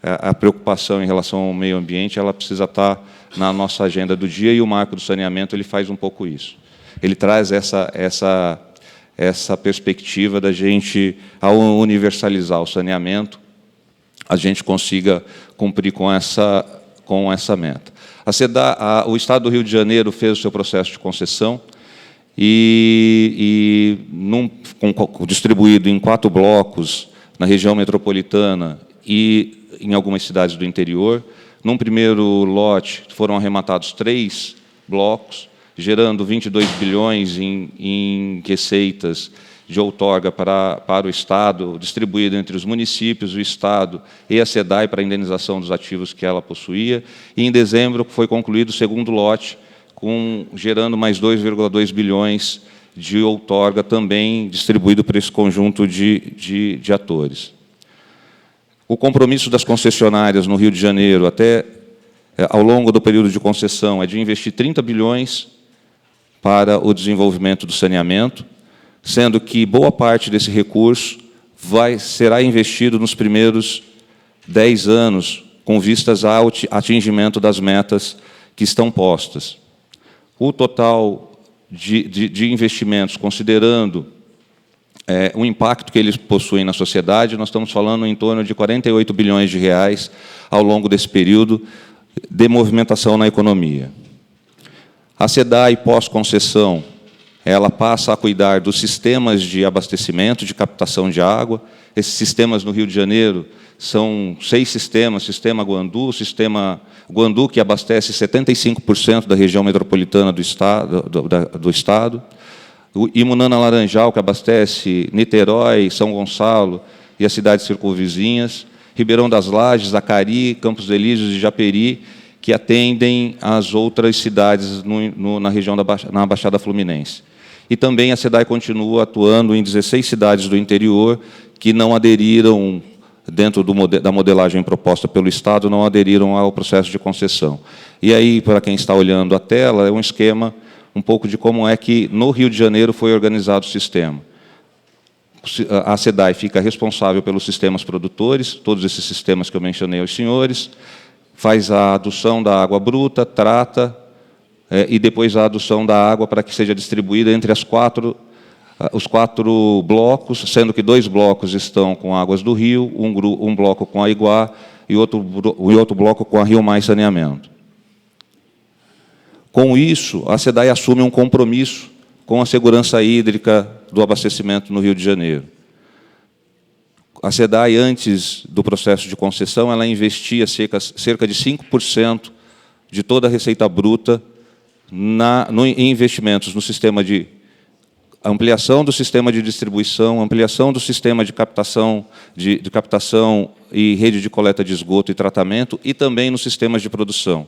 a preocupação em relação ao meio ambiente, ela precisa estar na nossa agenda do dia, e o marco do saneamento ele faz um pouco isso. Ele traz essa perspectiva da gente, ao universalizar o saneamento, a gente consiga cumprir com essa meta. O Estado do Rio de Janeiro fez o seu processo de concessão distribuído em 4 blocos na região metropolitana e em algumas cidades do interior. Num primeiro lote, foram arrematados 3 blocos, gerando 22 bilhões em receitas de outorga para o Estado, distribuído entre os municípios, o Estado e a SEDAI para a indenização dos ativos que ela possuía. E, em dezembro, foi concluído o segundo lote, gerando mais 2,2 bilhões de outorga, também distribuído para esse conjunto de atores. O compromisso das concessionárias no Rio de Janeiro, ao longo do período de concessão, é de investir 30 bilhões para o desenvolvimento do saneamento, sendo que boa parte desse recurso será investido nos primeiros 10 anos, com vistas ao atingimento das metas que estão postas. O total de investimentos, considerando o impacto que eles possuem na sociedade, nós estamos falando em torno de 48 bilhões de reais ao longo desse período de movimentação na economia. A SEDAI, pós-concessão, ela passa a cuidar dos sistemas de abastecimento, de captação de água. Esses sistemas no Rio de Janeiro são 6 sistemas: sistema Guandu, que abastece 75% da região metropolitana do Estado, o Imunana Laranjal, que abastece Niterói, São Gonçalo e as cidades circunvizinhas, Ribeirão das Lajes, Acari, Campos Elíseos e Japeri, que atendem as outras cidades na região na Baixada Fluminense. E também a SEDAI continua atuando em 16 cidades do interior que não aderiram, dentro da modelagem proposta pelo Estado, não aderiram ao processo de concessão. E aí, para quem está olhando a tela, é um esquema um pouco de como é que, no Rio de Janeiro, foi organizado o sistema. A SEDAI fica responsável pelos sistemas produtores, todos esses sistemas que eu mencionei aos senhores, faz a adução da água bruta, trata, e depois a adução da água para que seja distribuída entre os 4 blocos, sendo que 2 blocos estão com Águas do Rio, um bloco com a Iguá e outro bloco com a Rio Mais Saneamento. Com isso, a SEDAI assume um compromisso com a segurança hídrica do abastecimento no Rio de Janeiro. A SEDAI, antes do processo de concessão, ela investia cerca de 5% de toda a receita bruta em investimentos no sistema de ampliação do sistema de distribuição, ampliação do sistema de captação e rede de coleta de esgoto e tratamento, e também nos sistemas de produção.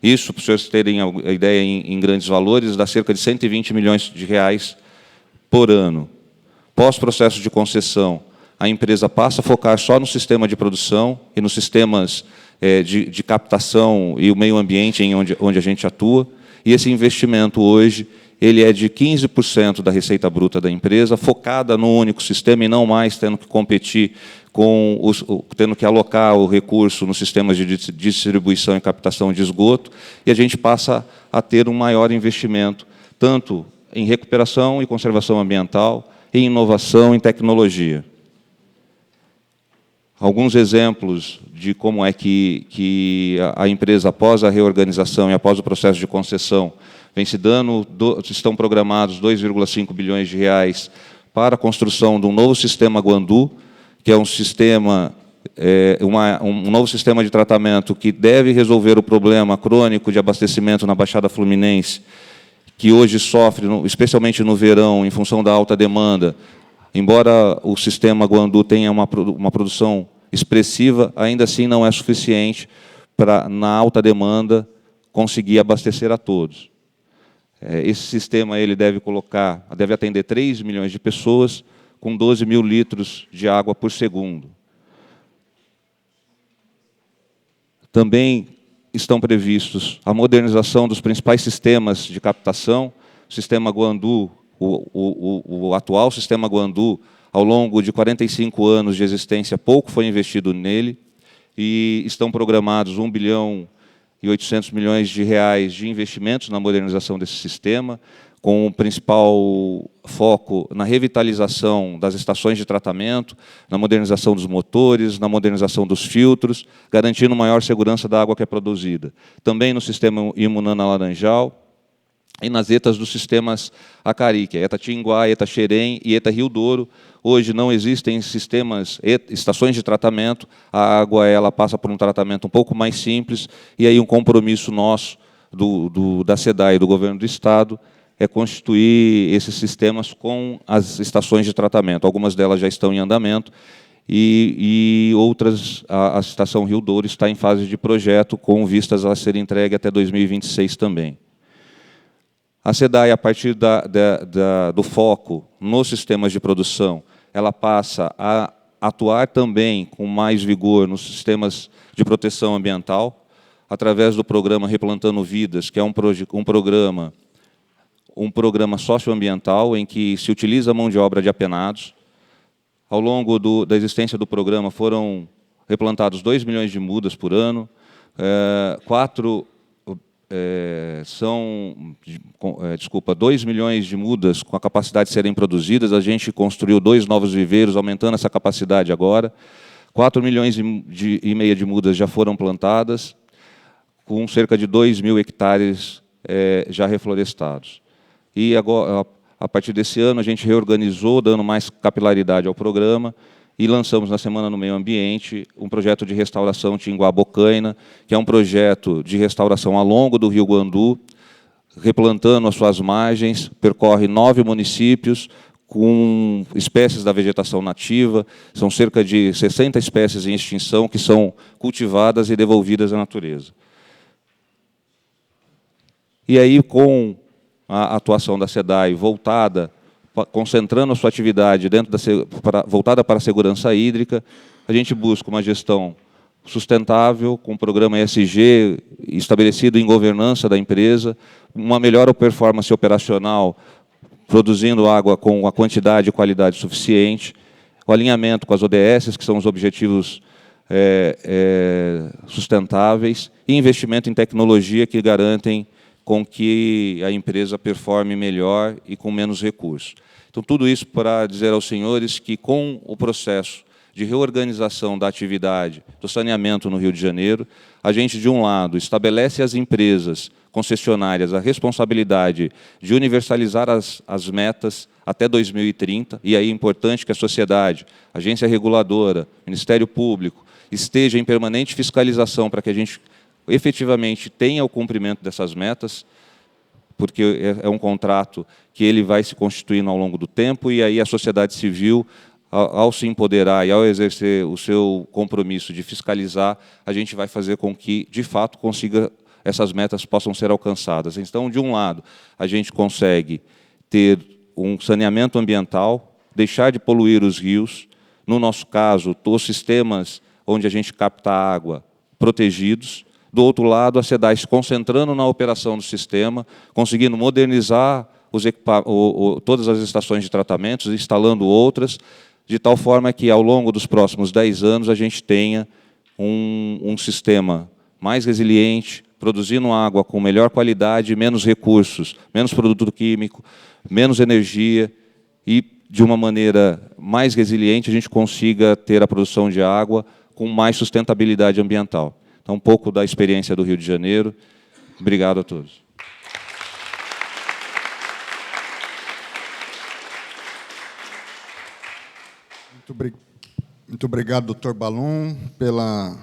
Isso, para os senhores terem a ideia em grandes valores, dá cerca de 120 milhões de reais por ano. Pós-processo de concessão, a empresa passa a focar só no sistema de produção e nos sistemas de captação e o meio ambiente onde a gente atua. E esse investimento hoje ele é de 15% da receita bruta da empresa, focada no único sistema e não mais tendo que competir tendo que alocar o recurso nos sistemas de distribuição e captação de esgoto, e a gente passa a ter um maior investimento, tanto em recuperação e conservação ambiental, em inovação e tecnologia. alguns exemplos de como é que a empresa, após a reorganização e após o processo de concessão, vem se dando, estão programados 2,5 bilhões de reais para a construção de um novo sistema Guandu, que é um sistema, um novo sistema de tratamento que deve resolver o problema crônico de abastecimento na Baixada Fluminense, que hoje sofre, especialmente no verão, em função da alta demanda. Embora o sistema Guandu tenha uma produção expressiva, ainda assim não é suficiente para, na alta demanda, conseguir abastecer a todos. Esse sistema ele deve atender 3 milhões de pessoas, com 12 mil litros de água por segundo. Também estão previstos a modernização dos principais sistemas de captação. O sistema Guandu, o atual sistema Guandu, ao longo de 45 anos de existência, pouco foi investido nele, e estão programados 1 bilhão e 800 milhões de reais de investimentos na modernização desse sistema, com o principal foco na revitalização das estações de tratamento, na modernização dos motores, na modernização dos filtros, garantindo maior segurança da água que é produzida. Também no sistema Imunana Laranjal e nas ETAs dos sistemas Acari, que é ETA Tinguá, ETA Xerém e ETA Rio Douro. Hoje não existem estações de tratamento, a água ela passa por um tratamento um pouco mais simples, e aí um compromisso nosso, da SEDAI e do Governo do Estado, é constituir esses sistemas com as estações de tratamento. Algumas delas já estão em andamento, e outras, a estação Rio Douro está em fase de projeto, com vistas a ser entregue até 2026 também. A SEDAI, a partir do foco nos sistemas de produção, ela passa a atuar também com mais vigor nos sistemas de proteção ambiental, através do programa Replantando Vidas, que é um programa socioambiental em que se utiliza a mão de obra de apenados. Ao longo da existência do programa foram replantados 2 milhões de mudas por ano, 2 milhões de mudas com a capacidade de serem produzidas. A gente construiu 2 novos viveiros, aumentando essa capacidade agora. 4 milhões e meio de mudas já foram plantadas, com cerca de 2 mil hectares já reflorestados. E agora, a partir desse ano, a gente reorganizou, dando mais capilaridade ao programa, e lançamos na Semana no Meio Ambiente um projeto de restauração Tinguá-Bocaina, que é um projeto de restauração ao longo do Rio Guandu, replantando as suas margens, percorre 9 municípios, com espécies da vegetação nativa, são cerca de 60 espécies em extinção que são cultivadas e devolvidas à natureza. E aí, com a atuação da SEDAI concentrando a sua atividade voltada para a segurança hídrica, a gente busca uma gestão sustentável, com o programa ESG estabelecido em governança da empresa, uma melhor performance operacional, produzindo água com a quantidade e qualidade suficiente, o alinhamento com as ODS, que são os objetivos sustentáveis, e investimento em tecnologia que garantem com que a empresa performe melhor e com menos recursos. Então, tudo isso para dizer aos senhores que, com o processo de reorganização da atividade do saneamento no Rio de Janeiro, a gente, de um lado, estabelece às empresas concessionárias a responsabilidade de universalizar as metas até 2030, e aí é importante que a sociedade, a agência reguladora, Ministério Público, esteja em permanente fiscalização para que a gente efetivamente tenha o cumprimento dessas metas, porque é um contrato que ele vai se constituindo ao longo do tempo, e aí a sociedade civil, ao se empoderar e ao exercer o seu compromisso de fiscalizar, a gente vai fazer com que, de fato, essas metas possam ser alcançadas. Então, de um lado, a gente consegue ter um saneamento ambiental, deixar de poluir os rios, no nosso caso, os sistemas onde a gente capta água protegidos. Do outro lado, a SEDAI se concentrando na operação do sistema, conseguindo modernizar todas as estações de tratamento, instalando outras, de tal forma que, ao longo dos próximos 10 anos, a gente tenha um sistema mais resiliente, produzindo água com melhor qualidade, menos recursos, menos produto químico, menos energia, e de uma maneira mais resiliente, a gente consiga ter a produção de água com mais sustentabilidade ambiental. Então, um pouco da experiência do Rio de Janeiro. Obrigado a todos. Muito obrigado, doutor Balon, pela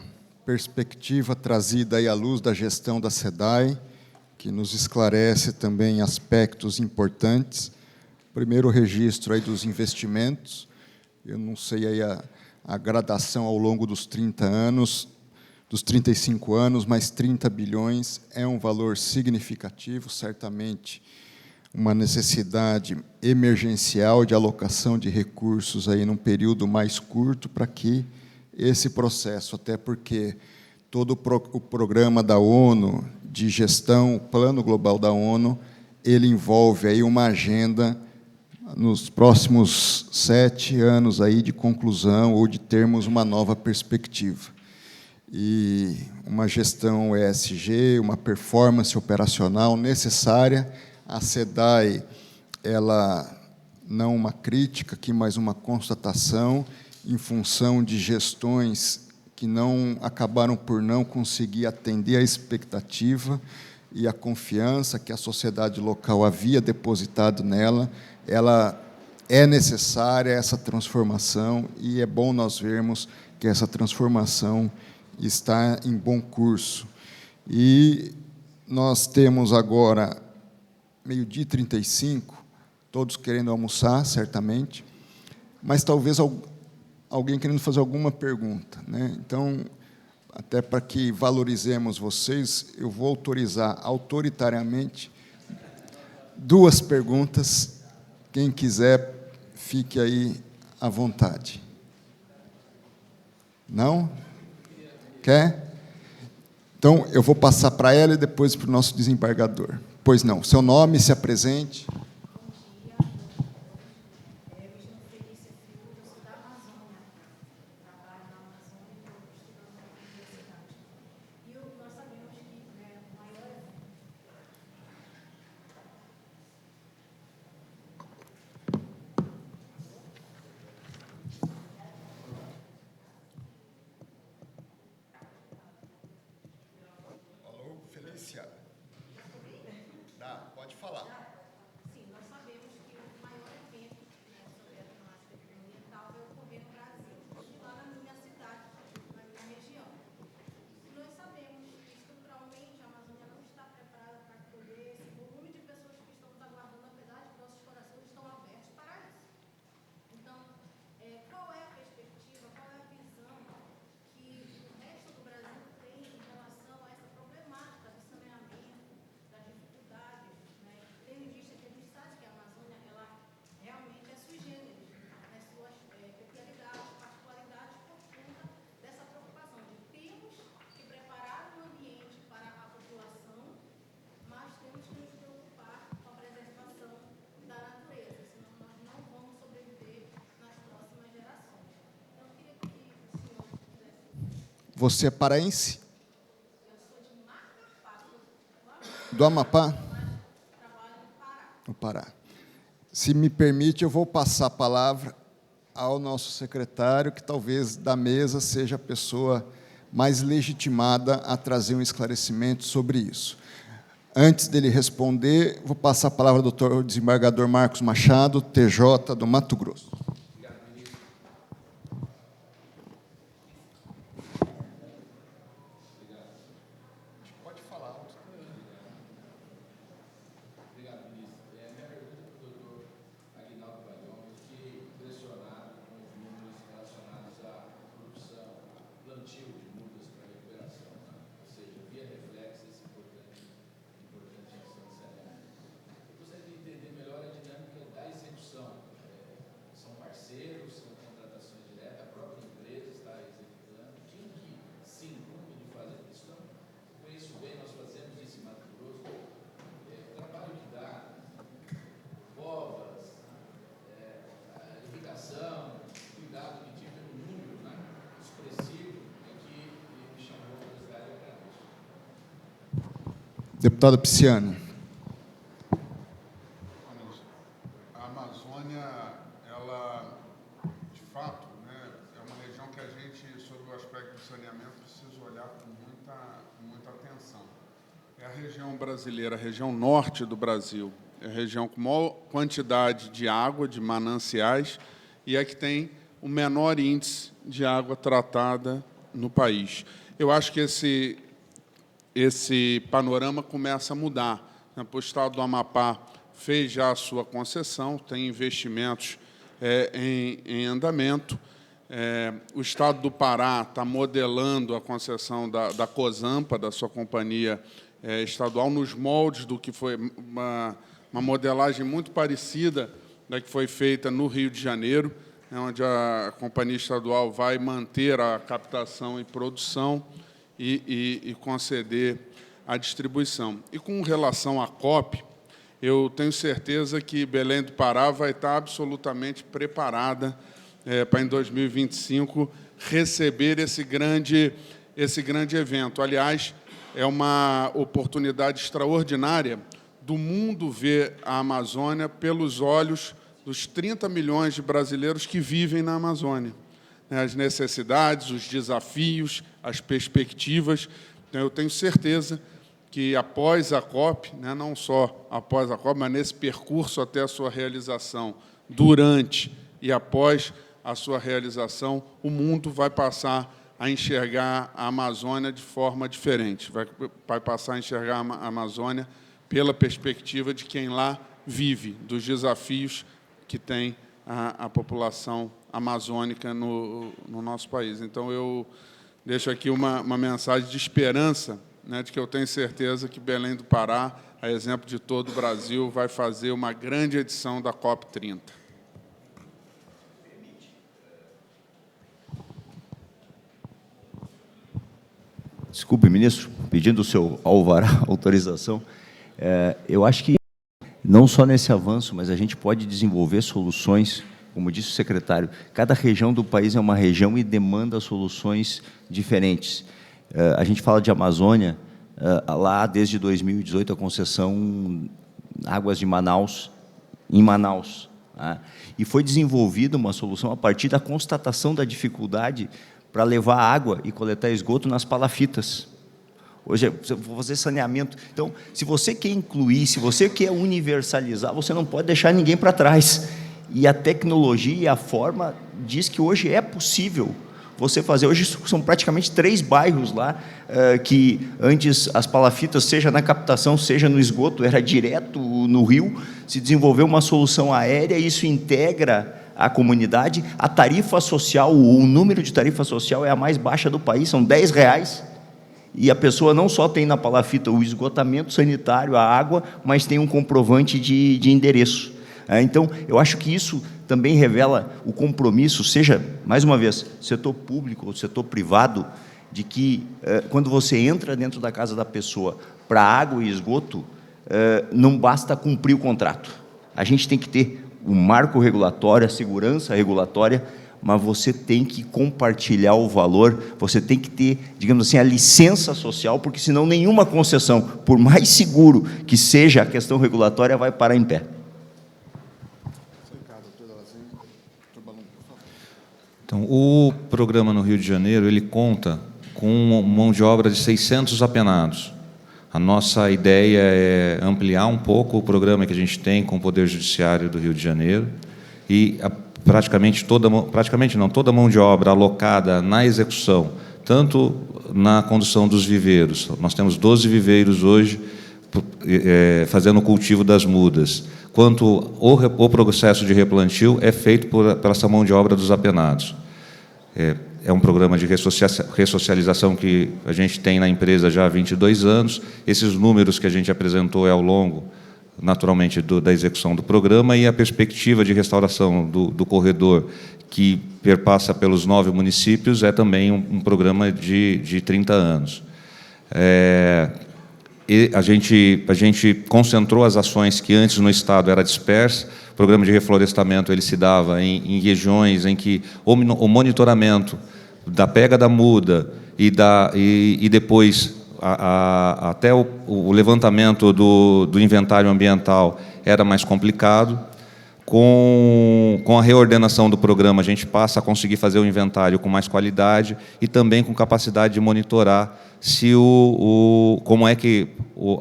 perspectiva trazida aí à luz da gestão da SEDAI, que nos esclarece também aspectos importantes. Primeiro, o registro aí dos investimentos. Eu não sei aí a gradação ao longo dos 30 anos, dos 35 anos, mas 30 bilhões é um valor significativo, certamente uma necessidade emergencial de alocação de recursos aí num período mais curto para que esse processo, até porque todo o programa da ONU de gestão, o Plano Global da ONU, ele envolve aí uma agenda nos próximos 7 anos aí de conclusão ou de termos uma nova perspectiva. E uma gestão ESG, uma performance operacional necessária. A SEDAI, ela, não uma crítica aqui, mas uma constatação, em função de gestões que não acabaram por não conseguir atender a expectativa e a confiança que a sociedade local havia depositado nela, ela é necessária, essa transformação, e é bom nós vermos que essa transformação está em bom curso. E nós temos agora 12h35, todos querendo almoçar, certamente, mas talvez alguém querendo fazer alguma pergunta, né? Então, até para que valorizemos vocês, eu vou autorizar autoritariamente 2 perguntas. Quem quiser, fique aí à vontade. Não? Quer? Então, eu vou passar para ela e depois para o nosso desembargador. Pois não. Seu nome, se apresente. Você é paraense? Do Amapá? No Pará. Se me permite, eu vou passar a palavra ao nosso secretário, que talvez da mesa seja a pessoa mais legitimada a trazer um esclarecimento sobre isso. Antes dele responder, vou passar a palavra ao doutor desembargador Marcos Machado, TJ do Mato Grosso. Deputado Pisciani. A Amazônia, ela É a região brasileira, a região norte do Brasil. É a região com maior quantidade de água, de mananciais, e é que tem o menor índice de água tratada no país. Eu acho que esse panorama começa a mudar. O Estado do Amapá fez já a sua concessão, tem investimentos em andamento. O Estado do Pará está modelando a concessão da COSAMPA, da sua companhia estadual, nos moldes do que foi uma modelagem muito parecida da que foi feita no Rio de Janeiro, onde a companhia estadual vai manter a captação e produção e conceder a distribuição. E com relação à COP, eu tenho certeza que Belém do Pará vai estar absolutamente preparada para, em 2025, receber esse grande evento. Aliás, é uma oportunidade extraordinária do mundo ver a Amazônia pelos olhos dos 30 milhões de brasileiros que vivem na Amazônia. As necessidades, os desafios, as perspectivas. Então, eu tenho certeza que, após a COP, não só após a COP, mas nesse percurso até a sua realização, durante e após a sua realização, o mundo vai passar a enxergar a Amazônia de forma diferente, vai passar a enxergar a Amazônia pela perspectiva de quem lá vive, dos desafios que tem a população amazônica no nosso país. Então, eu deixo aqui uma mensagem de esperança, de que eu tenho certeza que Belém do Pará, a exemplo de todo o Brasil, vai fazer uma grande edição da COP30. Desculpe, ministro, pedindo o seu alvará, autorização. Eu acho que, não só nesse avanço, mas a gente pode desenvolver soluções, como disse o secretário, cada região do país é uma região e demanda soluções diferentes. A gente fala de Amazônia, lá desde 2018 a concessão Águas de Manaus, em Manaus, e foi desenvolvida uma solução a partir da constatação da dificuldade para levar água e coletar esgoto nas palafitas. Hoje, vou fazer saneamento. Então, se você quer incluir, se você quer universalizar, você não pode deixar ninguém para trás. E a tecnologia e a forma diz que hoje é possível você fazer. Hoje são praticamente 3 bairros lá, que antes as palafitas, seja na captação, seja no esgoto, era direto no rio, se desenvolveu uma solução aérea, isso integra a comunidade. A tarifa social, o número de tarifa social é a mais baixa do país, são R$10, e a pessoa não só tem na palafita o esgotamento sanitário, a água, mas tem um comprovante de endereço. Então, eu acho que isso também revela o compromisso, seja, mais uma vez, setor público ou setor privado, de que, quando você entra dentro da casa da pessoa para água e esgoto, não basta cumprir o contrato. A gente tem que ter o marco regulatório, a segurança regulatória, mas você tem que compartilhar o valor, você tem que ter, digamos assim, a licença social, porque senão nenhuma concessão, por mais seguro que seja a questão regulatória, vai parar em pé. Então, o programa no Rio de Janeiro, ele conta com mão de obra de 600 apenados. A nossa ideia é ampliar um pouco o programa que a gente tem com o Poder Judiciário do Rio de Janeiro e toda a mão de obra alocada na execução, tanto na condução dos viveiros. Nós temos 12 viveiros hoje fazendo o cultivo das mudas, quanto o processo de replantio é feito por essa mão de obra dos apenados. É um programa de ressocialização que a gente tem na empresa já há 22 anos. Esses números que a gente apresentou ao longo, naturalmente, da execução do programa, e a perspectiva de restauração do corredor, que perpassa pelos 9 municípios, é também um programa de 30 anos. E a gente concentrou as ações que antes no Estado era dispersa. O programa de reflorestamento ele se dava em regiões em que o monitoramento da pega da muda e depois até o levantamento do inventário ambiental era mais complicado. Com a reordenação do programa, a gente passa a conseguir fazer o inventário com mais qualidade e também com capacidade de monitorar se como é que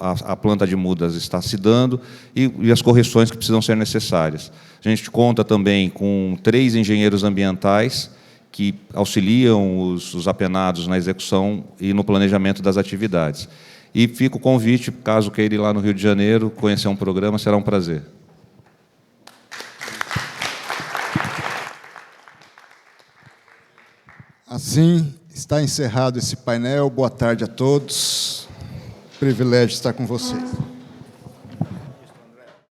a planta de mudas está se dando e as correções que precisam ser necessárias. A gente conta também com 3 engenheiros ambientais que auxiliam os apenados na execução e no planejamento das atividades. E fica o convite, caso queira ir lá no Rio de Janeiro, conhecer um programa, será um prazer. Assim, está encerrado esse painel. Boa tarde a todos. Privilégio estar com vocês.